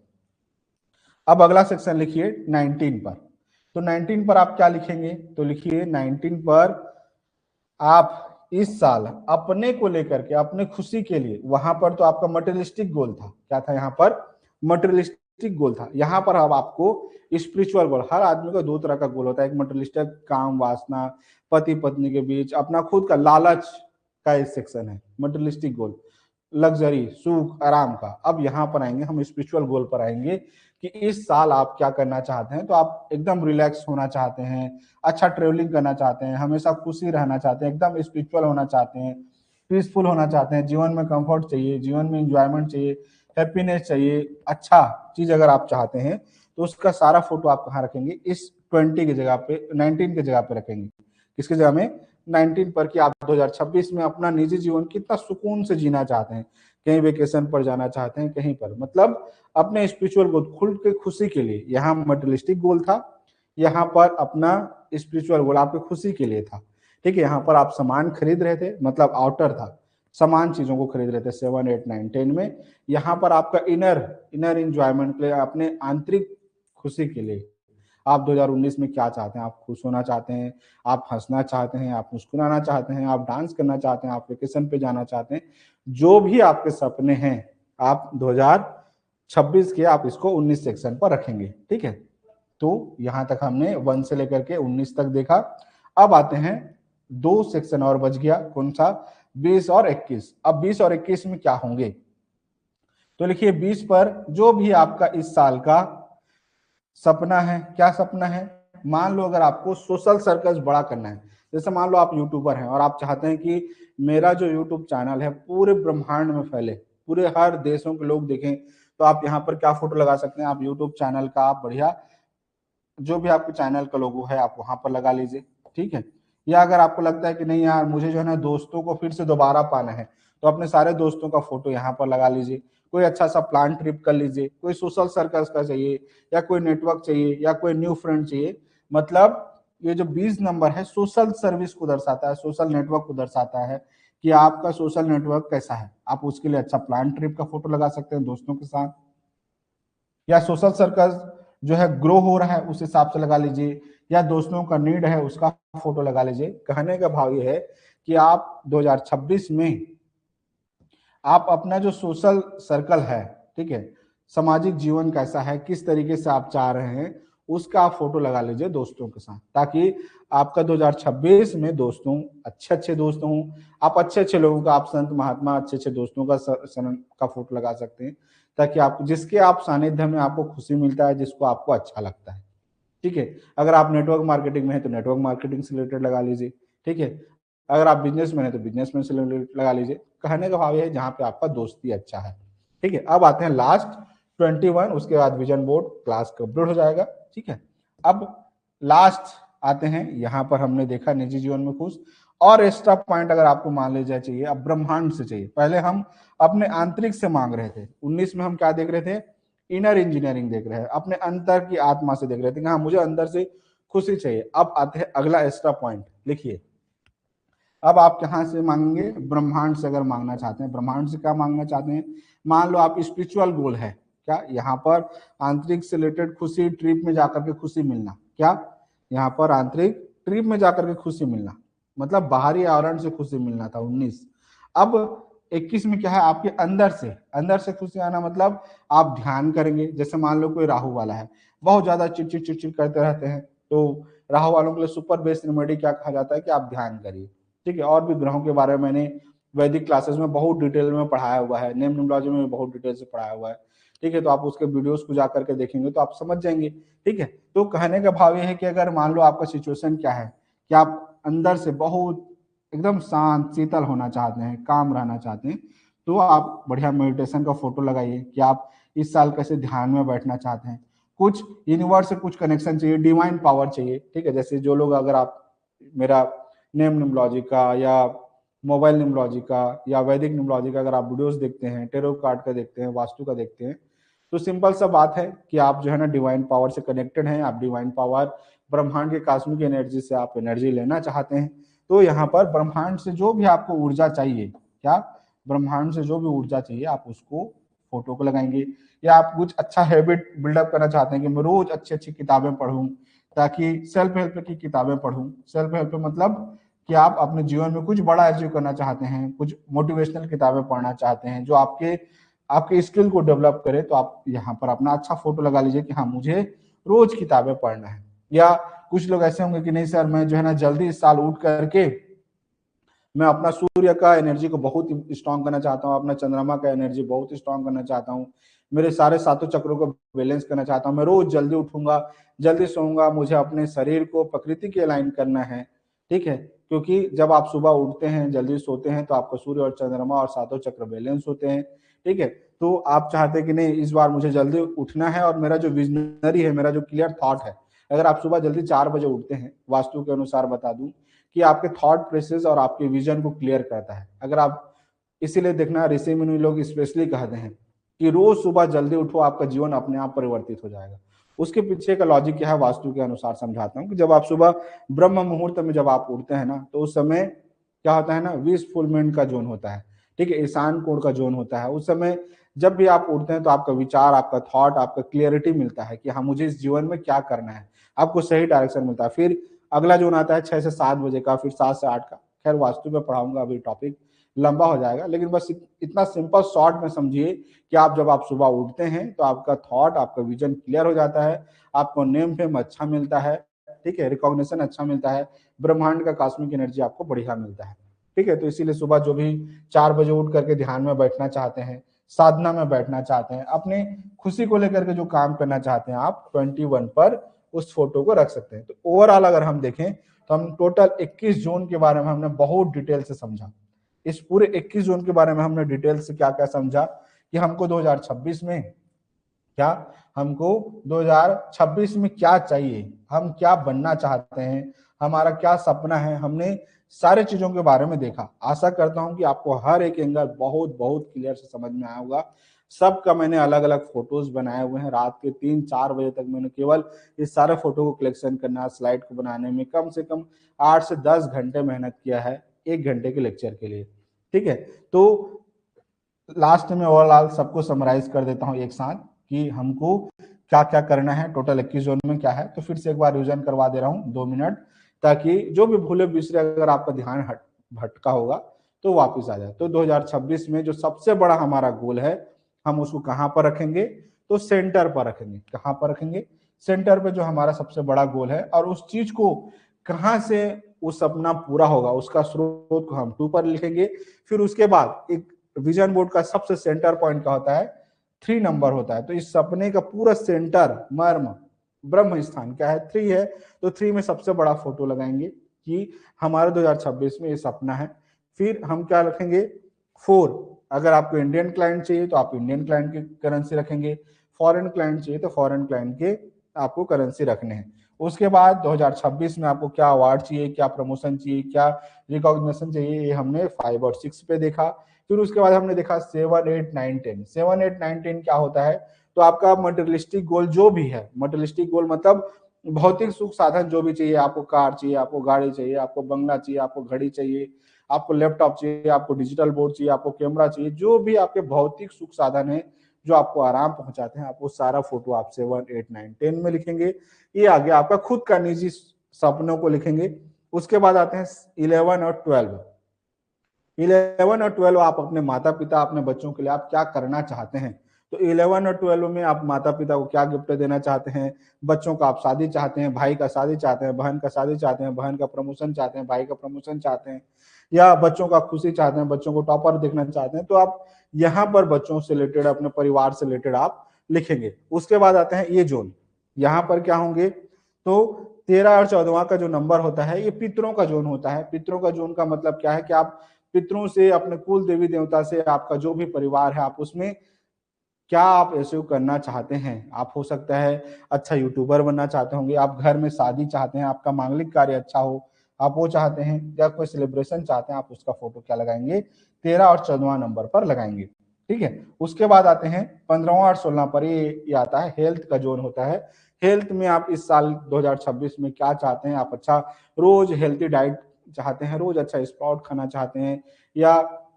अब अगला सेक्शन लिखिए 19 पर। तो 19 पर आप क्या लिखेंगे, तो लिखिए 19 पर आप इस साल अपने को लेकर के, अपने खुशी के लिए, वहां पर तो आपका मटेरियलिस्टिक गोल था, क्या था यहाँ पर, मटेरियलिस्टिक गोल था। यहाँ पर अब आपको स्पिरिचुअल गोल, हर आदमी का दो तरह का गोल होता है, एक मटेरियलिस्टिक काम वासना, पति पत्नी के बीच अपना खुद का लालच का एक सेक्शन है, मटेरियलिस्टिक गोल, लग्जरी सुख आराम का। अब यहाँ पर आएंगे हम स्पिरिचुअल गोल पर आएंगे कि इस साल आप क्या करना चाहते हैं। तो आप एकदम रिलैक्स होना चाहते हैं, अच्छा ट्रेवलिंग करना चाहते हैं, हमेशा खुशी रहना चाहते हैं, एकदम स्पिरिचुअल होना चाहते हैं, पीसफुल होना चाहते हैं, जीवन में कंफर्ट चाहिए, जीवन में इंजॉयमेंट चाहिए, हैप्पीनेस चाहिए, अच्छा चीज अगर आप चाहते हैं तो उसका सारा फोटो आप कहाँ रखेंगे, इस 20 की जगह पे 19 की जगह पे रखेंगे। किसकी जगह में? 19 पर। कि आप 2026 में अपना निजी जीवन कितना सुकून से जीना चाहते हैं, कहीं वेकेशन पर जाना चाहते हैं, कहीं पर, मतलब अपने स्पिरिचुअल गोल, खुल के खुशी के लिए। यहाँ मटेरियलिस्टिक गोल था, यहाँ पर अपना स्पिरिचुअल गोल आपकी खुशी के लिए था। ठीक है, यहाँ पर आप सामान खरीद रहे थे, मतलब आउटर था, समान चीजों को खरीद रहे थे 7, 8, 9, 10 में। यहाँ पर आपका इनर इंजॉयमेंट के लिए, अपने आंतरिक खुशी के लिए आप 2019 में क्या चाहते हैं? आप खुश होना चाहते हैं, आप हंसना चाहते हैं, आप मुस्कुराना चाहते हैं, आप डांस करना चाहते हैं, आप वेकेशन पे जाना चाहते हैं, जो भी आपके सपने हैं आप 2026 के आप इसको 19 सेक्शन पर रखेंगे। ठीक है, तो यहां तक हमने 1 से लेकर के 19 तक देखा। अब आते हैं 2 सेक्शन और बच गया, कौन सा? 20 और 21। अब 20 और 21 में क्या होंगे? तो लिखिए 20 पर जो भी आपका इस साल का सपना है। क्या सपना है? मान लो अगर आपको सोशल सर्कल्स बड़ा करना है, जैसे मान लो आप यूट्यूबर हैं और आप चाहते हैं कि मेरा जो यूट्यूब चैनल है पूरे ब्रह्मांड में फैले, पूरे हर देशों के लोग देखें, तो आप यहाँ पर क्या फोटो लगा सकते हैं? आप यूट्यूब चैनल का आप बढ़िया जो भी आपके चैनल का लोगो है आप वहां पर लगा लीजिए। ठीक है, या अगर आपको लगता है कि नहीं यार मुझे जो है ना दोस्तों को फिर से दोबारा पाना है, तो अपने सारे दोस्तों का फोटो यहाँ पर लगा लीजिए। कोई अच्छा सा प्लान ट्रिप कर लीजिए, कोई सोशल सर्कल्स का चाहिए, या कोई नेटवर्क चाहिए, या कोई न्यू फ्रेंड चाहिए। मतलब ये जो 20 नंबर है सोशल सर्विस को दर्शाता है, सोशल नेटवर्क को दर्शाता है कि आपका सोशल नेटवर्क कैसा है। आप उसके लिए अच्छा प्लान ट्रिप का फोटो लगा सकते हैं दोस्तों के साथ, या सोशल सर्कल जो है ग्रो हो रहा है उस हिसाब से लगा लीजिए, या दोस्तों का नीड है उसका फोटो लगा लीजिए। कहने का भाव ये है कि आप 2026 में आप अपना जो सोशल सर्कल है, ठीक है, सामाजिक जीवन कैसा है, किस तरीके से आप चाह रहे हैं, उसका आप फोटो लगा लीजिए दोस्तों के साथ, ताकि आपका 2026 में दोस्तों अच्छे अच्छे दोस्त हों। आप अच्छे अच्छे लोगों का, आप संत महात्मा अच्छे अच्छे दोस्तों का फोटो लगा सकते हैं, ताकि आप जिसके आप सानिध्य में आपको खुशी मिलता है, जिसको आपको अच्छा लगता है। ठीक है, अगर आप नेटवर्क मार्केटिंग में है तो नेटवर्क मार्केटिंग से रिलेटेड लगा लीजिए। ठीक है, अगर आप बिजनेसमैन है तो बिजनेसमैन से रिलेटेड लगा लीजिए। कहने का भाव है जहां पे आपका दोस्ती अच्छा है। ठीक है, अब आते हैं लास्ट 21, उसके बाद विजन बोर्ड क्लास कंप्लीट हो जाएगा। ठीक है, अब लास्ट आते हैं, यहाँ पर हमने देखा निजी जीवन में खुश, और एक्स्ट्रा पॉइंट अगर आपको मान लीजिए चाहिए, अब ब्रह्मांड से चाहिए। पहले हम अपने आंतरिक से मांग रहे थे, 19 में हम क्या देख रहे थे? इनर इंजीनियरिंग देख रहे हैं, अपने अंतर की आत्मा से देख रहे थे, हाँ मुझे अंदर से खुशी चाहिए। अब आते हैं अगला एक्स्ट्रा पॉइंट, लिखिए अब आप कहाँ से मांगेंगे? ब्रह्मांड से अगर मांगना चाहते हैं। ब्रह्मांड से क्या मांगना चाहते हैं? मान लो आप स्पिरिचुअल गोल है क्या, यहाँ पर आंतरिक से रिलेटेड खुशी, ट्रिप में जाकर के खुशी मिलना, क्या यहाँ पर आंतरिक ट्रिप में जाकर के खुशी मिलना, मतलब बाहरी आवरण से खुशी मिलना था 19। अब 21 में क्या है? आपके अंदर से खुशी आना, मतलब आप ध्यान करेंगे। जैसे मान लो कोई राहु वाला है, बहुत ज्यादा चिड़चिड़ चिड़चिड़ करते रहते हैं, तो राहु वालों के लिए सुपर बेस्ट रेमेडी क्या कहा जाता है कि आप ध्यान करिए। ठीक है, और भी ग्रहों के बारे में मैंने वैदिक क्लासेस में बहुत डिटेल में पढ़ाया हुआ है, नेम न्यूमरोलॉजी में बहुत डिटेल से पढ़ाया हुआ है। ठीक है, तो आप उसके वीडियोस को जाकर के देखेंगे तो आप समझ जाएंगे। ठीक है, तो कहने का भाव ये है कि अगर मान लो आपका सिचुएशन क्या है कि आप अंदर से बहुत एकदम शांत शीतल होना चाहते हैं, काम रहना चाहते हैं, तो आप बढ़िया मेडिटेशन का फोटो लगाइए कि आप इस साल कैसे ध्यान में बैठना चाहते हैं। कुछ यूनिवर्स से कुछ कनेक्शन चाहिए, डिवाइन पावर चाहिए। ठीक है, जैसे जो लोग, अगर आप मेरा नेम न्यूमरोलॉजी का या मोबाइल न्यूमरोलॉजी का या वैदिक न्यूमरोलॉजी का अगर आप वीडियोस देखते हैं, टेरो कार्ड का देखते हैं, वास्तु का देखते हैं, तो सिंपल सा बात है कि आप जो है ना डिवाइन पावर से कनेक्टेड हैं। आप डिवाइन पावर, ब्रह्मांड के कॉस्मिक एनर्जी से आप एनर्जी लेना चाहते हैं। तो यहाँ पर ब्रह्मांड से जो भी आपको ऊर्जा चाहिए, क्या ब्रह्मांड से जो भी ऊर्जा चाहिए आप उसको फोटो को लगाएंगे। या आप कुछ अच्छा हैबिट बिल्डअप करना चाहते हैं कि मैं रोज अच्छी अच्छी किताबें पढूं, ताकि सेल्फ हेल्प की किताबें पढूं। सेल्फ हेल्प मतलब कि आप अपने जीवन में कुछ बड़ा अचीव करना चाहते हैं, कुछ मोटिवेशनल किताबें पढ़ना चाहते हैं जो आपके आपके स्किल को डेवलप करे, तो आप यहाँ पर अपना अच्छा फोटो लगा लीजिए कि हाँ मुझे रोज किताबें पढ़ना है। या कुछ लोग ऐसे होंगे कि नहीं सर मैं जो है ना जल्दी इस साल उठ करके मैं अपना सूर्य का एनर्जी को बहुत स्ट्रांग करना चाहता हूँ, अपना चंद्रमा का एनर्जी बहुत स्ट्रांग करना चाहता हूँ, मेरे सारे सातों चक्रों को बैलेंस करना चाहता हूँ, मैं रोज जल्दी उठूंगा, जल्दी सोऊंगा, मुझे अपने शरीर को प्रकृति के अलाइन करना है, ठीक है। क्योंकि जब आप सुबह उठते हैं, जल्दी सोते हैं, तो आपका सूर्य और चंद्रमा और सातों चक्र बैलेंस होते हैं, ठीक है। तो आप चाहते हैं कि नहीं, इस बार मुझे जल्दी उठना है और मेरा जो विजनरी है, मेरा जो क्लियर थॉट है, अगर आप सुबह जल्दी 4 बजे उठते हैं, वास्तु के अनुसार बता दूं कि आपके थॉट प्रोसेस और आपके विजन को क्लियर करता है। अगर आप, इसीलिए देखना ऋषि मुनि लोग स्पेशली कहते हैं कि रोज सुबह जल्दी उठो, आपका जीवन अपने आप परिवर्तित हो जाएगा। उसके पीछे का लॉजिक क्या है, वास्तु के अनुसार समझाता हूँ कि जब आप सुबह ब्रह्म मुहूर्त में जब आप उठते हैं ना, तो उस समय क्या होता है ना, विश फुलमेंट का जोन होता है, ठीक है, ईशान कोण का जोन होता है। उस समय जब भी आप उठते हैं तो आपका विचार, आपका थॉट, आपका क्लियरिटी मिलता है कि हाँ, मुझे इस जीवन में क्या करना है, आपको सही डायरेक्शन मिलता है। फिर अगला जोन आता है 6 से 7 बजे का, फिर 7 से 8 का। खैर वास्तु में पढ़ाऊंगा, अभी टॉपिक लंबा हो जाएगा, लेकिन बस इतना सिंपल शॉर्ट में समझिए कि आप जब आप सुबह उठते हैं तो आपका थॉट, आपका विजन क्लियर हो जाता है, आपको नेम फेम अच्छा मिलता है, ठीक है, रिकॉग्निशन अच्छा मिलता है, ब्रह्मांड का कॉस्मिक एनर्जी आपको बढ़िया मिलता है, ठीक है। तो इसीलिए सुबह जो भी 4 बजे उठ करके ध्यान में बैठना चाहते हैं, साधना में बैठना चाहते हैं, अपने खुशी को लेकर के जो काम करना चाहते हैं, आप 21 पर उस फोटो को रख सकते हैं। तो ओवरऑल अगर हम देखें तो हम टोटल 21 जोन के बारे में हमने बहुत डिटेल से समझा। इस पूरे 21 जोन के बारे में हमने डिटेल से क्या क्या समझा कि हमको 2026 में क्या, हमको 2026 में क्या चाहिए, हम क्या बनना चाहते हैं, हमारा क्या सपना है, हमने सारे चीजों के बारे में देखा। आशा करता हूं कि आपको हर एक एंगल बहुत बहुत क्लियर से समझ में आया होगा। सबका मैंने अलग अलग फोटोज बनाए हुए हैं, रात के 3-4 बजे तक मैंने केवल इस सारे फोटो को कलेक्शन करना, स्लाइड को बनाने में कम से कम 8 से 10 घंटे मेहनत किया है, 1 घंटे के लेक्चर के लिए, ठीक है। तो लास्ट में ओवरऑल सबको समराइज कर देता हूं एक साथ कि हमको क्या क्या करना है, टोटल 21 जोन में क्या है। तो फिर से एक बार रिविजन करवा दे रहा हूं 2 मिनट, ताकि जो भी भूले बिसरे अगर आपका ध्यान भटका होगा तो वापस आ जाए। तो 2026 में जो सबसे बड़ा हमारा गोल है, हम उसको कहां पर रखेंगे, तो सेंटर पर रखेंगे। कहां पर रखेंगे, सेंटर पे जो हमारा सबसे बड़ा गोल है, और उस चीज को कहां से वो सपना पूरा होगा, उसका स्रोत को हम 2 पर लिखेंगे। फिर उसके बाद एक विजन बोर्ड का सबसे सेंटर पॉइंट का होता है 3 नंबर होता है। तो इस सपने का पूरा सेंटर, मर्म, ब्रह्म स्थान क्या है, 3 है। तो 3 में सबसे बड़ा फोटो लगाएंगे कि हमारे 2026 में ये सपना है। फिर हम क्या रखेंगे, 4, अगर आपको इंडियन क्लाइंट चाहिए तो आप इंडियन क्लाइंट की करेंसी रखेंगे, फॉरेन क्लाइंट चाहिए तो फॉरेन क्लाइंट के आपको करेंसी रखने हैं। उसके बाद 2026 में आपको क्या अवार्ड चाहिए, क्या प्रमोशन चाहिए, क्या रिकॉग्निशन चाहिए, ये हमने 5 और 6 पे देखा। फिर उसके बाद हमने देखा 7, 8, 9, 10। 7, 8, 9, 10 क्या होता है, तो आपका मटेरियलिस्टिक गोल जो भी है, मटेरियलिस्टिक गोल मतलब भौतिक सुख साधन जो भी चाहिए, आपको कार चाहिए, आपको गाड़ी चाहिए, आपको बंगला चाहिए, आपको घड़ी चाहिए, आपको लैपटॉप चाहिए, आपको डिजिटल बोर्ड चाहिए, आपको कैमरा चाहिए, जो भी आपके भौतिक सुख साधन है जो आपको आराम पहुंचाते हैं, आपको सारा फोटो आप 7, 8, 9, 10 में लिखेंगे। ये आगे आपका खुद का निजी सपनों को लिखेंगे। उसके बाद आते हैं 11 और 12। 11 और 12 आप अपने माता पिता, अपने बच्चों के लिए आप क्या करना चाहते हैं। तो 11 और 12 में आप माता पिता को क्या गिफ्ट देना चाहते हैं, बच्चों का आप शादी चाहते हैं, भाई का शादी चाहते हैं, बहन का शादी चाहते हैं, बहन का प्रमोशन चाहते हैं, भाई का प्रमोशन चाहते हैं, या बच्चों का खुशी चाहते हैं, बच्चों को टॉपर देखना चाहते हैं, तो आप यहाँ पर बच्चों से रिलेटेड, अपने परिवार से रिलेटेड आप लिखेंगे। उसके बाद आते हैं ये जोन, यहाँ पर क्या होंगे, तो 13 और 14वां का जो नंबर होता है, ये पितरों का जोन होता है। पितरों का जोन का मतलब क्या है कि आप पितरों से, अपने कुल देवी देवता से, आपका जो भी परिवार है, आप उसमें क्या आप अचीव करना चाहते हैं। आप हो सकता है अच्छा यूट्यूबर बनना चाहते होंगे, आप घर में शादी चाहते हैं, आपका मांगलिक कार्य अच्छा हो, आप वो चाहते हैं, या कोई सेलिब्रेशन चाहते हैं, आप उसका फोटो क्या लगाएंगे, 13 और 14वां नंबर पर लगाएंगे, ठीक है। उसके बाद आते हैं 15वां और 16 पर, ये आता है हेल्थ का जोन होता है। हेल्थ में आप इस साल 2026 में क्या चाहते हैं, आप अच्छा रोज हेल्थी डाइट चाहते हैं, रोज अच्छा स्प्राउट खाना चाहते हैं, या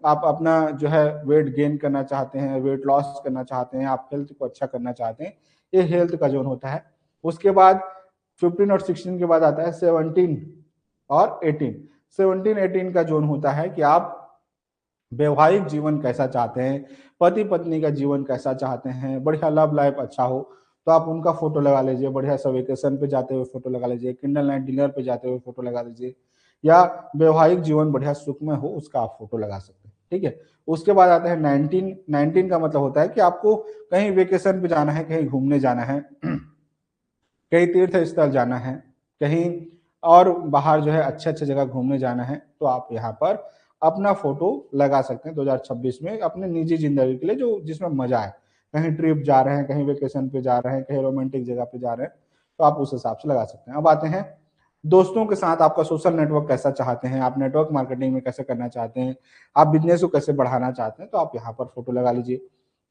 आप अपना जो है वेट गेन करना चाहते हैं, वेट लॉस करना चाहते हैं, आप हेल्थ को अच्छा करना चाहते हैं, ये हेल्थ का जोन होता है। उसके बाद 15 और 16 के बाद आता है 17 और 18। 17, 18 का जोन होता है कि आप वैवाहिक जीवन कैसा चाहते हैं, पति पत्नी का जीवन कैसा चाहते हैं, बढ़िया लव लाइफ अच्छा हो, तो आप उनका फोटो लगा लीजिए, बढ़िया सा वेकेशन पे जाते हुए फोटो लगा लीजिए, किंडल नाइट डिनर पे जाते हुए फोटो लगा लीजिए, या वैवाहिक जीवन बढ़िया सुखमय हो, उसका आप फोटो लगा सकते हैं, ठीक है। उसके बाद आता है 19। 19 का मतलब होता है कि आपको कहीं वेकेशन पे जाना है, कहीं घूमने जाना है, कहीं तीर्थ स्थल जाना है, कहीं और बाहर जो है अच्छे अच्छे जगह घूमने जाना है, तो आप यहाँ पर अपना फोटो लगा सकते हैं 2026 में अपने निजी जिंदगी के लिए, जो जिसमें मजा आए। कहीं ट्रिप जा रहे हैं, कहीं वेकेशन पे जा रहे हैं, कहीं रोमांटिक जगह पे जा रहे हैं, तो आप उस हिसाब से लगा सकते हैं। अब आते हैं दोस्तों के साथ आपका सोशल नेटवर्क कैसा चाहते हैं, आप नेटवर्क मार्केटिंग में कैसे करना चाहते हैं, आप बिजनेस को कैसे बढ़ाना चाहते हैं, तो आप यहाँ पर फोटो लगा लीजिए।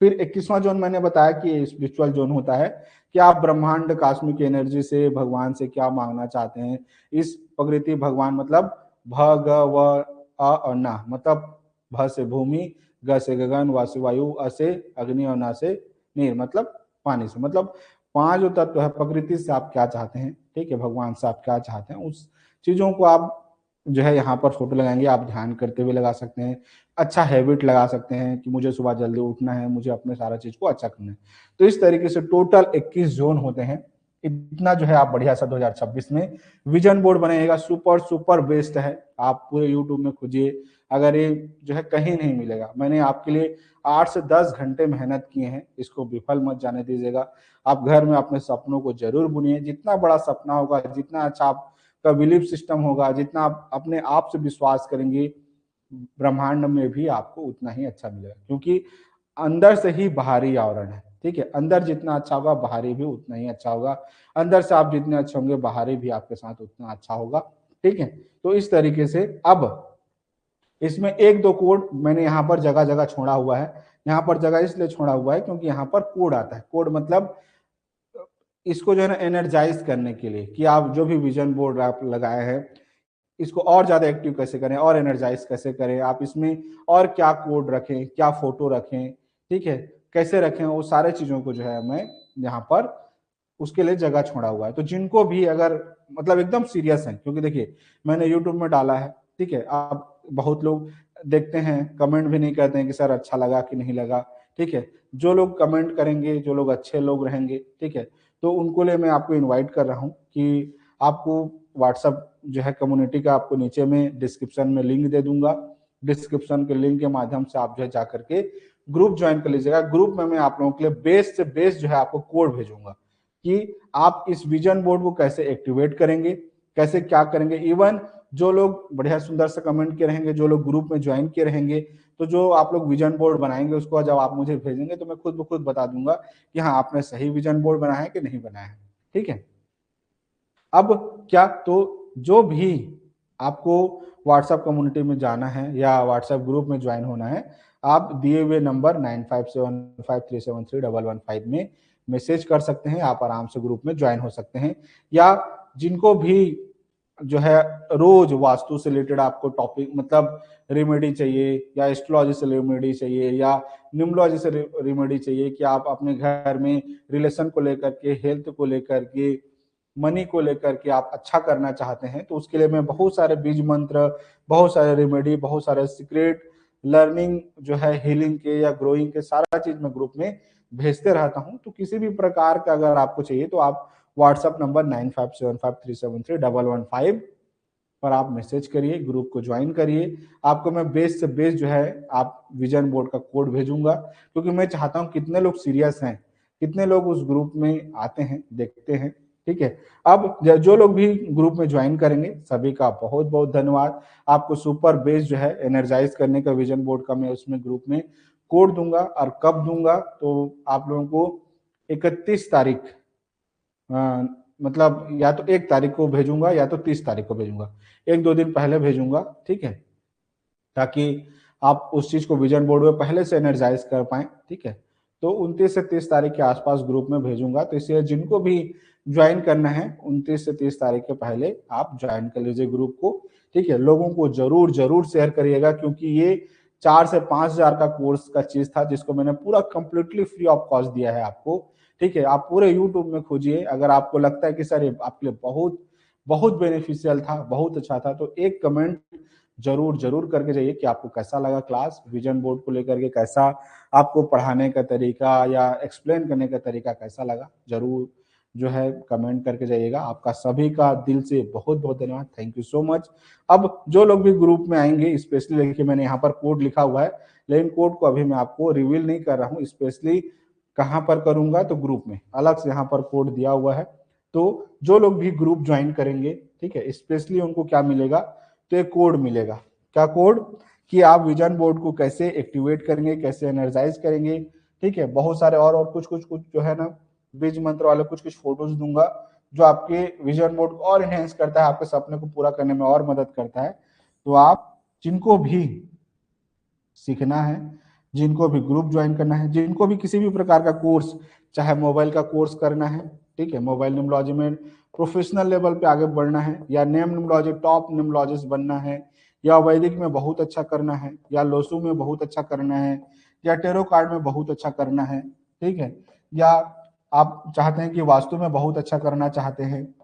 फिर 21वां जोन मैंने बताया कि स्पिरिचुअल जोन होता है कि आप ब्रह्मांड कॉस्मिक एनर्जी से, भगवान से क्या मांगना चाहते हैं। इस प्रकृति भगवान मतलब भ ग व अ और ना, मतलब भ से भूमि, ग से गगन, व से वायु, अ से अग्नि और ना से नीर मतलब पानी से, मतलब पांच जो तत्व है प्रकृति से आप क्या चाहते हैं, ठीक है, भगवान से आप क्या चाहते हैं, उस चीजों को आप जो है यहाँ पर फोटो लगाएंगे। आप ध्यान करते हुए लगा सकते हैं, अच्छा हैबिट लगा सकते हैं कि मुझे सुबह जल्दी उठना है, मुझे अपने सारा चीज को अच्छा करना है। तो इस तरीके से टोटल 21 जोन होते हैं। इतना जो है आप बढ़िया सा 2026 में विजन बोर्ड बनाइएगा। सुपर सुपर बेस्ट है। आप पूरे यूट्यूब में खोजिए, अगर ये जो है कहीं नहीं मिलेगा। मैंने आपके लिए 8 से 10 घंटे मेहनत किए हैं, इसको विफल मत जाने दीजिएगा। आप घर में अपने सपनों को जरूर बुनिए। जितना बड़ा सपना होगा, जितना अच्छा आपका बिलीफ सिस्टम होगा, जितना आप अपने आप से विश्वास करेंगे, ब्रह्मांड में भी आपको उतना ही अच्छा मिलेगा, क्योंकि अंदर से ही बाहरी आवरण है, ठीक है। अंदर जितना अच्छा होगा, बाहरी भी उतना ही अच्छा होगा। अंदर से आप जितने अच्छे होंगे, बाहरी भी आपके साथ उतना अच्छा होगा, ठीक है। तो इस तरीके से अब इसमें एक दो कोड मैंने यहाँ पर जगह जगह छोड़ा हुआ है। यहाँ पर जगह इसलिए छोड़ा हुआ है क्योंकि यहाँ पर कोड आता है। कोड मतलब इसको जो है ना एनर्जाइज करने के लिए, कि आप जो भी विजन बोर्ड आप लगाए हैं, इसको और ज्यादा एक्टिव कैसे करें और एनर्जाइज कैसे करें, आप इसमें और क्या कोड रखें, क्या फोटो रखें, ठीक है, कैसे रखें, वो सारे चीजों को जो है मैं यहाँ पर उसके लिए जगह छोड़ा हुआ है। तो जिनको भी अगर मतलब एकदम सीरियस है, क्योंकि देखिए मैंने यूट्यूब में डाला है, ठीक है, आप बहुत लोग देखते हैं कमेंट भी नहीं करते हैं कि सर अच्छा लगा कि नहीं लगा, ठीक है। जो लोग कमेंट करेंगे, जो लोग अच्छे लोग रहेंगे, ठीक है, तो उनको लिए मैं आपको इनवाइट कर रहा हूँ कि आपको व्हाट्सअप जो है कम्युनिटी का आपको नीचे में डिस्क्रिप्शन में लिंक दे दूंगा। डिस्क्रिप्शन के लिंक के माध्यम से आप जो है जाकर के ग्रुप ज्वाइन कर लीजिएगा। ग्रुप में मैं आप लोगों के लिए बेस्ट से बेस्ट जो है आपको कोड भेजूंगा कि आप इस विजन बोर्ड को कैसे एक्टिवेट करेंगे, कैसे क्या करेंगे। इवन जो लोग बढ़िया सुंदर से कमेंट किए रहेंगे, जो लोग ग्रुप में ज्वाइन किए रहेंगे, तो जो आप लोग विजन बोर्ड बनाएंगे उसको जब आप मुझे भेजेंगे तो मैं खुद ब खुद बता दूंगा कि हाँ आपने सही विजन बोर्ड बनाया है कि नहीं बनाया है, ठीक है। अब क्या, तो जो भी आपको व्हाट्सएप कम्युनिटी में जाना है या व्हाट्सएप ग्रुप में ज्वाइन होना है, आप दिए हुए नंबर 9575373115 में मैसेज कर सकते हैं। आप आराम से ग्रुप में ज्वाइन हो सकते हैं। या जिनको भी जो है रोज वास्तु से रिलेटेड आपको टॉपिक मतलब रेमेडी चाहिए, या एस्ट्रोलॉजी से रेमेडी चाहिए, या न्यूमरोलॉजी से रेमेडी चाहिए, कि आप अपने घर में रिलेशन को लेकर के, हेल्थ को लेकर के, मनी को लेकर के आप अच्छा करना चाहते हैं, तो उसके लिए मैं बहुत सारे बीज मंत्र, बहुत सारे रेमेडी, बहुत सारे सीक्रेट लर्निंग जो है हीलिंग के या ग्रोइंग के सारा चीज मैं ग्रुप में भेजते रहता हूं। तो किसी भी प्रकार का अगर आपको चाहिए तो आप व्हाट्सएप नंबर 9575373115 पर आप मैसेज करिए, ग्रुप को ज्वाइन करिए। आपको मैं बेस्ट से बेस्ट जो है आप विजन बोर्ड का कोड भेजूंगा, क्योंकि मैं चाहता हूं कितने लोग सीरियस हैं, कितने लोग उस ग्रुप में आते हैं, देखते हैं, ठीक है। अब जो लोग भी ग्रुप में ज्वाइन करेंगे सभी का बहुत बहुत धन्यवाद। आपको सुपर बेस्ट जो है एनर्जाइज करने का विजन बोर्ड का मैं उसमें ग्रुप में कोड दूंगा। और कब दूंगा, तो आप लोगों को 31 तारीख मतलब या तो 1 तारीख को भेजूंगा या तो 30 तारीख को भेजूंगा, 1-2 दिन पहले भेजूंगा, ठीक है, ताकि आप उस चीज को विजन बोर्ड में पहले से एनर्जाइज कर पाए, ठीक है। तो 29 से 30 तारीख के आसपास ग्रुप में भेजूंगा। तो इसलिए जिनको भी ज्वाइन करना है 29 से 30 तारीख के पहले आप ज्वाइन कर लीजिए ग्रुप को, ठीक है। लोगों को जरूर जरूर शेयर करिएगा, क्योंकि ये 4 से 5 हजार का कोर्स का चीज था जिसको मैंने पूरा कंप्लीटली फ्री ऑफ कॉस्ट दिया है आपको, ठीक है। आप पूरे यूट्यूब में खोजिए, अगर आपको लगता है कि सर ये आपके लिए बहुत बहुत बेनिफिशियल था, बहुत अच्छा था, तो एक कमेंट जरूर जरूर करके जाइए कि आपको कैसा लगा क्लास, विजन बोर्ड को लेकर के कैसा आपको पढ़ाने का तरीका या एक्सप्लेन करने का तरीका कैसा लगा, जरूर जो है कमेंट करके जाइएगा। आपका सभी का दिल से बहुत बहुत धन्यवाद, थैंक यू सो मच। अब जो लोग भी ग्रुप में आएंगे, स्पेशली देखिए मैंने यहाँ पर कोड लिखा हुआ है, लेकिन कोड को अभी मैं आपको रिवील नहीं कर रहा हूँ। स्पेशली कहाँ पर करूंगा, तो ग्रुप में अलग से यहाँ पर कोड दिया हुआ है। तो जो लोग भी ग्रुप ज्वाइन करेंगे, ठीक है, स्पेशली उनको क्या मिलेगा, तो एक कोड मिलेगा। क्या कोड, कि आप विजन बोर्ड को कैसे एक्टिवेट करेंगे, कैसे एनर्जाइज करेंगे, ठीक है। बहुत सारे और कुछ कुछ कुछ जो है ना, बीज मंत्र वाले कुछ कुछ फोटोज दूंगा जो आपके विजन बोर्ड को और एनहेंस करता है, आपके सपने को पूरा करने में और मदद करता है। तो आप जिनको भी सीखना है, जिनको भी ग्रुप ज्वाइन करना है, जिनको भी किसी भी प्रकार का कोर्स, चाहे मोबाइल का कोर्स करना है, ठीक है, मोबाइल न्यूमरोलॉजी में प्रोफेशनल लेवल पे आगे बढ़ना है, या नेम न्यूमरोलॉजी टॉप न्यूमरोलॉजिस्ट बनना है, या वैदिक में बहुत अच्छा करना है, या लोसू में बहुत अच्छा करना है, या टेरो कार्ड में बहुत अच्छा करना है, ठीक है, या आप चाहते हैं कि वास्तु में बहुत अच्छा करना चाहते हैं,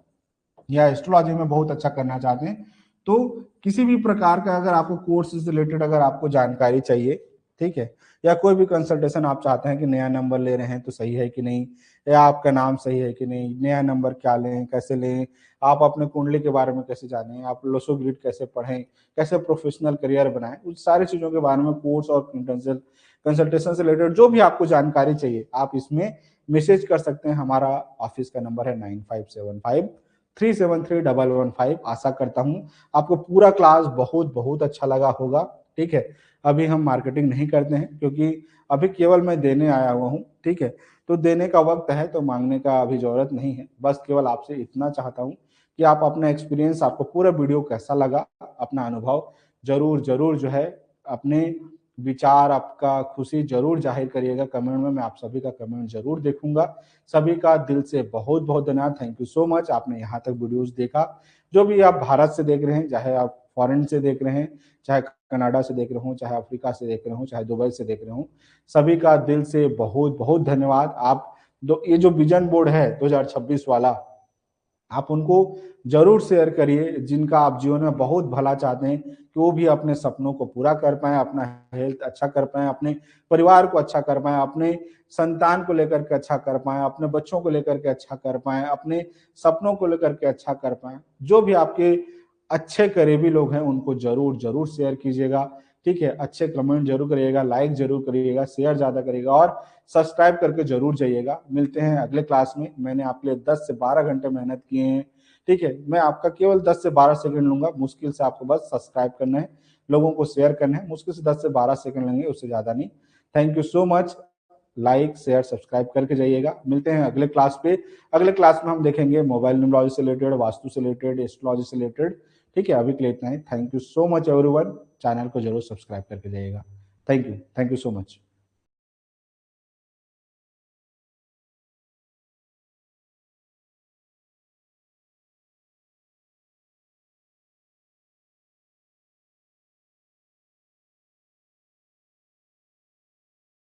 या एस्ट्रोलॉजी में बहुत अच्छा करना चाहते हैं, तो किसी भी प्रकार का अगर आपको कोर्स से रिलेटेड अगर आपको जानकारी चाहिए, ठीक है, या कोई भी कंसल्टेशन आप चाहते हैं कि नया नंबर ले रहे हैं तो सही है कि नहीं, या आपका नाम सही है कि नहीं, नया नंबर क्या लें, कैसे लें, आप अपने कुंडली के बारे में कैसे जानें, आप लोसो ग्रिड कैसे पढ़ें, कैसे प्रोफेशनल करियर बनाएं, उस सारी चीजों के बारे में कोर्स और कंसल्टेशन से रिलेटेड जो भी आपको जानकारी चाहिए, आप इसमें मैसेज कर सकते हैं। हमारा ऑफिस का नंबर है 9575373115। आशा करता हूं आपको पूरा क्लास बहुत बहुत अच्छा लगा होगा, ठीक है। अभी हम मार्केटिंग नहीं करते हैं, क्योंकि अभी केवल मैं देने आया हुआ हूँ, ठीक है। तो देने का वक्त है, तो मांगने का अभी जरूरत नहीं है। बस केवल आपसे इतना चाहता हूँ कि आप अपना एक्सपीरियंस, आपको पूरा वीडियो कैसा लगा, अपना अनुभव जरूर जरूर जो है, अपने विचार, आपका खुशी जरूर जाहिर करिएगा कमेंट में। मैं आप सभी का कमेंट जरूर देखूंगा। सभी का दिल से बहुत बहुत धन्यवाद, थैंक यू सो मच। आपने यहाँ तक वीडियोस देखा, जो भी आप भारत से देख रहे हैं, चाहे आप फॉरेन से देख रहे हैं, चाहे कनाडा से देख रहे हो, चाहे अफ्रीका से देख रहे हो, चाहे दुबई से देख रहे हो, सभी का दिल से बहुत बहुत धन्यवाद। आप ये जो विजन बोर्ड है 2026 वाला, आप उनको जरूर शेयर करिए, जिनका आप जीवन में बहुत भला चाहते हैं, कि वो भी अपने सपनों को पूरा कर पाए, अपना हेल्थ अच्छा कर पाए, अपने परिवार को अच्छा कर पाए, अपने संतान को लेकर के अच्छा कर पाए, अपने बच्चों को लेकर के अच्छा कर पाए, अपने सपनों को लेकर के अच्छा कर पाए। जो भी आपके अच्छे करीबी लोग हैं उनको जरूर जरूर शेयर कीजिएगा, ठीक है। अच्छे कमेंट जरूर करिएगा, लाइक जरूर करिएगा, शेयर ज्यादा करिएगा, और सब्सक्राइब करके जरूर जाइएगा। मिलते हैं अगले क्लास में। मैंने आपके लिए 10 से 12 घंटे मेहनत किए हैं, ठीक है। मैं आपका केवल 10 से 12 सेकंड लूंगा, मुश्किल से आपको बस सब्सक्राइब करना है, लोगों को शेयर करना है, मुश्किल से 10 से 12 सेकंड लेंगे, उससे ज्यादा नहीं। Thank you so much. Like share subscribe करके जाइएगा। मिलते हैं अगले क्लास पे। अगले क्लास में हम देखेंगे मोबाइल न्यूमरोलॉजी से रिलेटेड, वास्तु से रिलेटेड, एस्ट्रोलॉजी से रिलेटेड, ठीक है। अभी के लिए इतना ही। Thank you so much everyone. Channel को जरूर सब्सक्राइब करके जाइएगा। Thank you so much.